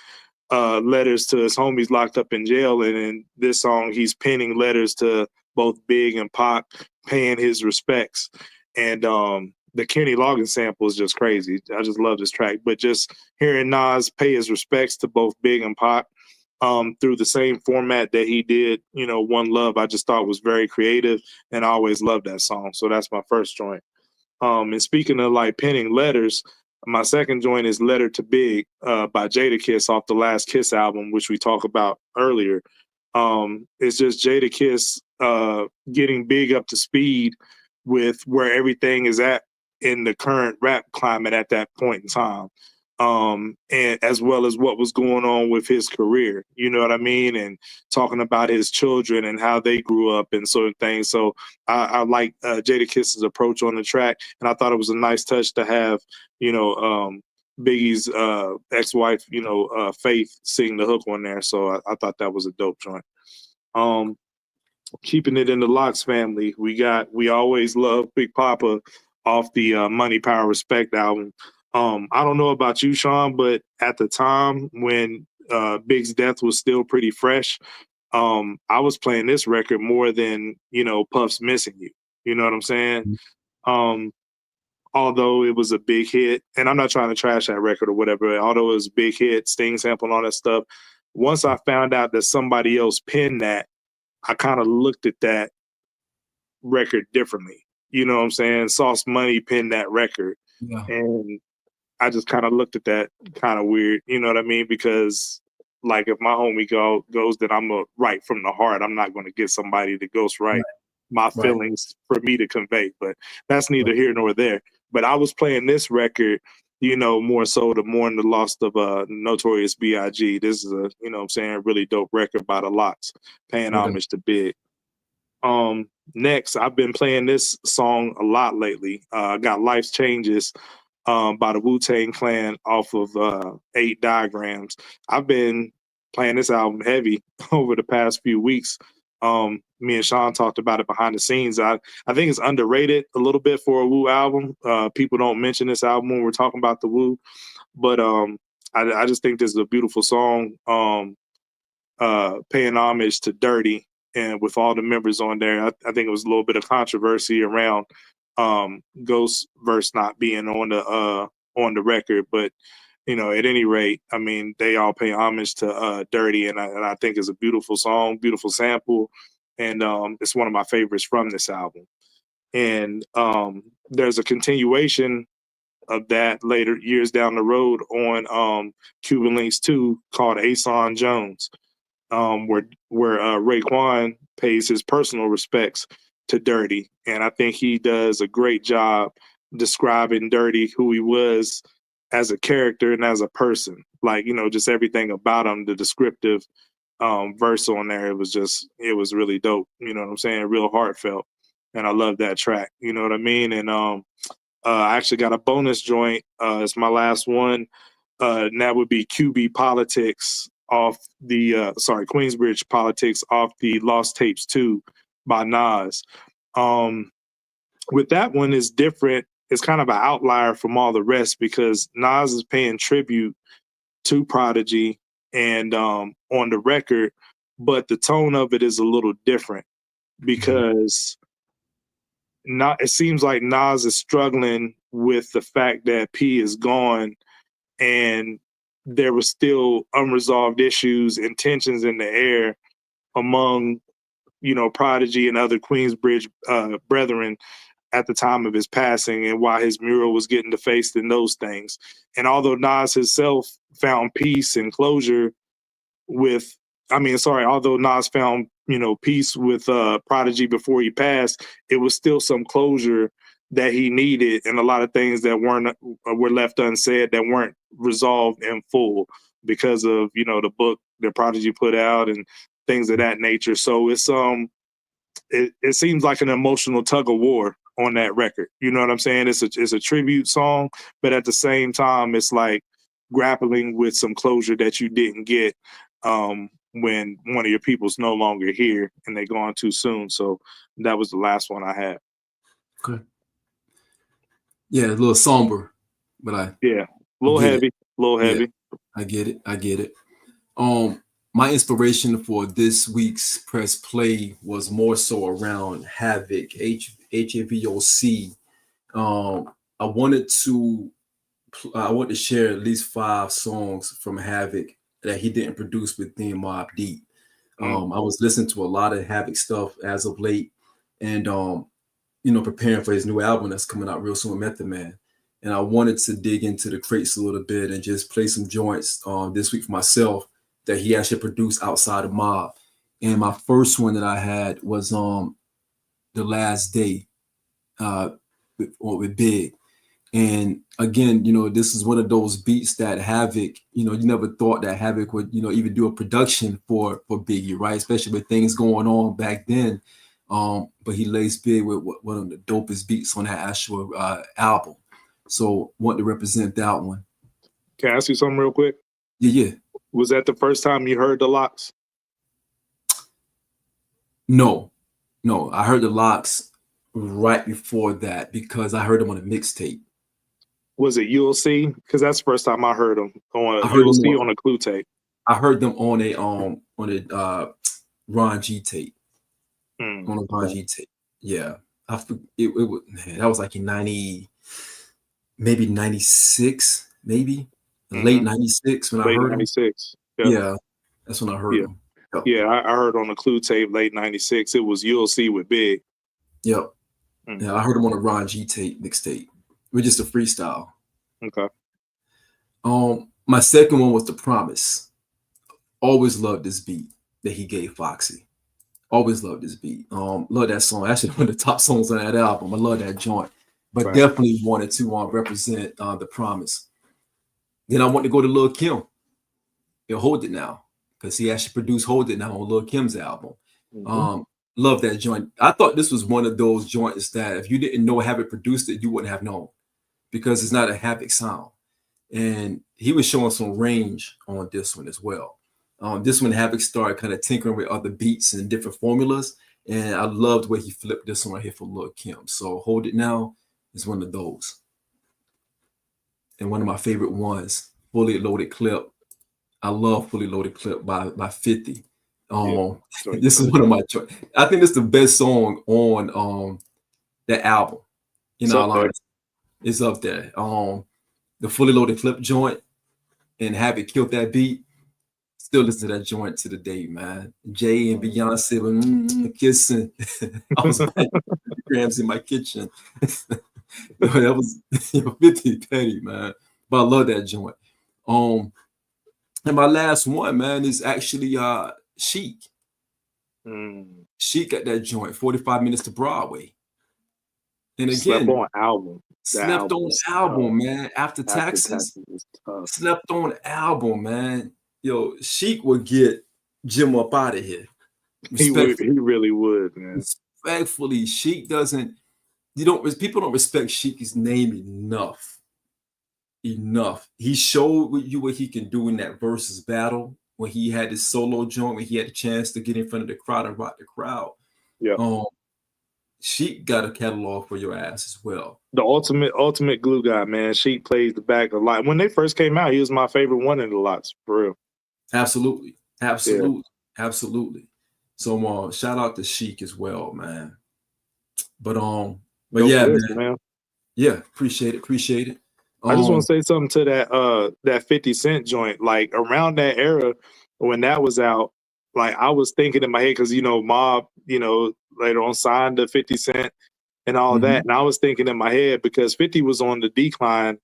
letters to his homies locked up in jail, and in this song he's penning letters to both Big and Pac, paying his respects. And the Kenny Loggins sample is just crazy. I just love this track. But just hearing Nas pay his respects to both Big and Pac through the same format that he did, you know, One Love, I just thought was very creative, and I always loved that song. So that's my first joint. And speaking of like penning letters, my second joint is Letter to Big by Jadakiss off the Last Kiss album, which we talked about earlier. It's just Jadakiss getting Big up to speed with where everything is at in the current rap climate at that point in time. And as well as what was going on with his career, you know what I mean? And talking about his children and how they grew up and sort of things. So I like Jadakiss's approach on the track, and I thought it was a nice touch to have, you know, Biggie's ex-wife, you know, Faith, sing the hook on there. So I thought that was a dope joint. Keeping it in the Lox family, We Always Love Big Papa off the Money, Power, Respect album. I don't know about you, Sean, but at the time when Big's death was still pretty fresh, I was playing this record more than, you know, Puff's Missing You. You know what I'm saying? Although it was a big hit, and I'm not trying to trash that record or whatever, although it was a big hit, Sting sample and all that stuff, once I found out that somebody else penned that, I kind of looked at that record differently. You know what I'm saying? Sauce Money penned that record. Yeah. And I just kind of looked at that kind of weird, you know what I mean? Because like if my homie goes, then I'm a write from the heart. I'm not going to get somebody to ghostwrite my feelings for me to convey. But that's neither here nor there. But I was playing this record, you know, more so to mourn the loss of Notorious B.I.G. This is a, you know what I'm saying, really dope record by the Lox, paying homage to Big. Next, I've been playing this song a lot lately. I got Life's Changes by the Wu-Tang Clan off of 8 Diagrams. I've been playing this album heavy over the past few weeks. Me and Sean talked about it behind the scenes. I think it's underrated a little bit for a Wu album. People don't mention this album when we're talking about the Wu, but I just think this is a beautiful song, paying homage to Dirty. And with all the members on there, I think it was a little bit of controversy around Ghost verse not being on the record, but you know, at any rate, I mean, they all pay homage to Dirty, and I think it's a beautiful song, beautiful sample, and it's one of my favorites from this album. And there's a continuation of that later years down the road on Cuban Links 2 called Ason Jones, where Raekwon pays his personal respects to Dirty. And I think he does a great job describing Dirty, who he was as a character and as a person. Like, you know, just everything about him, the descriptive verse on there, it was really dope. You know what I'm saying? Real heartfelt. And I love that track. You know what I mean? And I actually got a bonus joint. It's my last one. And that would be QB Politics off the Queensbridge Politics off the Lost Tapes 2 by Nas. With that one is different. It's kind of an outlier from all the rest because Nas is paying tribute to Prodigy and on the record, but the tone of it is a little different because it seems like Nas is struggling with the fact that P is gone and there was still unresolved issues and tensions in the air among, you know, Prodigy and other Queensbridge brethren at the time of his passing and why his mural was getting defaced and those things. And although Nas himself found peace and closure although Nas found, you know, peace with Prodigy before he passed, it was still some closure that he needed and a lot of things that were left unsaid that weren't resolved in full because of, you know, the book that Prodigy put out and things of that nature. So it's it seems like an emotional tug of war on that record. You know what I'm saying? It's a tribute song, but at the same time, it's like grappling with some closure that you didn't get when one of your people's no longer here and they're gone too soon. So that was the last one I had. Okay. Yeah, a little somber, but a little heavy. Yeah, I get it. My inspiration for this week's press play was more so around Havoc, HAVOC. I wanted to share at least 5 songs from Havoc that he didn't produce within Mobb Deep. I was listening to a lot of Havoc stuff as of late, and you know, preparing for his new album that's coming out real soon, Method Man. And I wanted to dig into the crates a little bit and just play some joints this week for myself that he actually produced outside of Mob. And my first one that I had was The Last Day with Big. And again, you know, this is one of those beats that Havoc, you know, you never thought that Havoc would, you know, even do a production for Biggie, right? Especially with things going on back then. But he lays Big with one of the dopest beats on that actual album. So want to represent that one. Can I ask you something real quick? Yeah. Was that the first time you heard the Lox? No. I heard the Lox right before that because I heard them on a mixtape. Was it You'll See? Because that's the first time I heard them on You'll See on a Clue tape. I heard them on a Ron G tape. On a Ron G tape. Yeah. That was like in 96, maybe. Late 96 when I heard 96. Him. Yeah, that's when I heard him. Yeah, I heard on the Clue tape late 96. It was You'll See with Big. Yep. Yeah, I heard him on a Ron G tape, mixtape. With just a freestyle. Okay. My second one was The Promise. Always loved this beat that he gave Foxy. Always loved this beat. Love that song. Actually, one of the top songs on that album. I love that joint. But Right. definitely wanted to represent The Promise. Then I want to go to Lil Kim. He'll Hold It Now, because he actually produced Hold It Now on Lil Kim's album. Love that joint. I thought this was one of those joints that if you didn't know Havoc produced it, you wouldn't have known, because it's not a Havoc sound. And he was showing some range on this one as well. This one, Havoc started kind of tinkering with other beats and different formulas. And I loved where he flipped this one right here for Lil Kim. So Hold It Now is one of those. And one of my favorite ones, Fully Loaded Clip. I love Fully Loaded Clip by 50. This is one of my choices. I think it's the best song on that album. It's up there. The Fully Loaded Clip joint and Havoc killed that beat. Still listen to that joint to the day, man. Jay and Beyonce were kissing. I was banging grams in my kitchen. That was 50 petty, man. But I love that joint. And my last one, man, is actually Chic. Chic at that joint, 45 Minutes to Broadway. And again, slept on album. Slept on album, man. After Taxes, slept on album, man. Yo, Chic would get Jim up out of here. He really would, man. Respectfully, Chic doesn't. People don't respect Chic's name enough. He showed you what he can do in that versus battle when he had his solo joint, when he had a chance to get in front of the crowd and rock the crowd. Yeah. Chic got a catalog for your ass as well. The ultimate glue guy, man. Chic plays the back a lot. When they first came out, he was my favorite one in the lots, for real. Absolutely. So shout out to Chic as well, man. But yeah, man. Yeah, appreciate it. I just want to say something to that 50 Cent joint. Like around that era when that was out, like I was thinking in my head, because Mob, later on signed to 50 Cent and all that. And I was thinking in my head, because 50 was on the decline,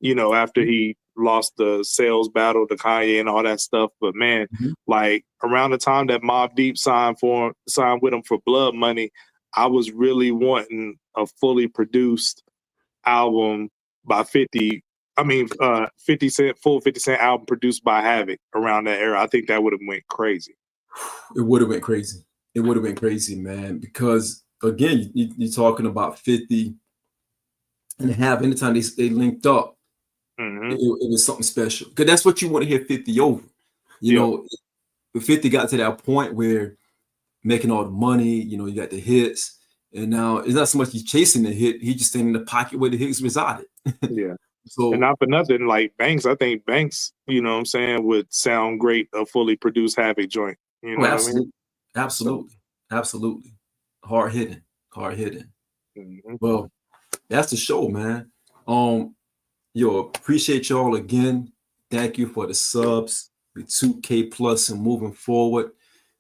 after he lost the sales battle to Kanye and all that stuff. But man, like around the time that Mobb Deep signed with him for Blood Money, I was really wanting a fully produced album by 50. I mean, 50 Cent, full 50 Cent album produced by Havoc around that era. I think that would have went crazy. It would have went crazy, man. Because again, you're talking about 50 and Havoc. Anytime they linked up, it was something special. Because that's what you want to hear 50 over. If 50 got to that point where making all the money, you got the hits, and now it's not so much he's chasing the hit, he's just staying in the pocket where the hits resided. Yeah. So, and not for nothing, like Banks, I think Banks, would sound great, a fully produced Havoc joint. Absolutely. Hard hitting. Well, that's the show, man. Appreciate y'all again. Thank you for the subs. We 2K plus and moving forward.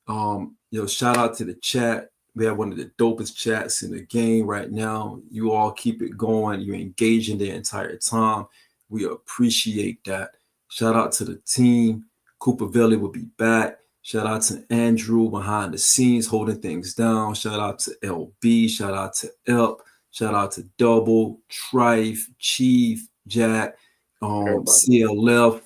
Shout out to the chat. We have one of the dopest chats in the game right now. You all keep it going. You're engaging the entire time. We appreciate that. Shout out to the team. Cooper Valley will be back. Shout out to Andrew behind the scenes holding things down. Shout out to LB. Shout out to Elp. Shout out to Double, Trife, Chief, Jack, CLF.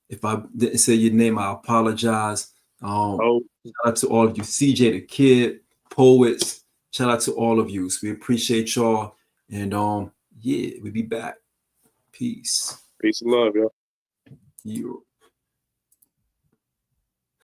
If I didn't say your name, I apologize. Shout out to all of you, CJ the Kid, Poets. Shout out to all of you. So we appreciate y'all. And we'll be back. Peace. Peace and love, y'all. You.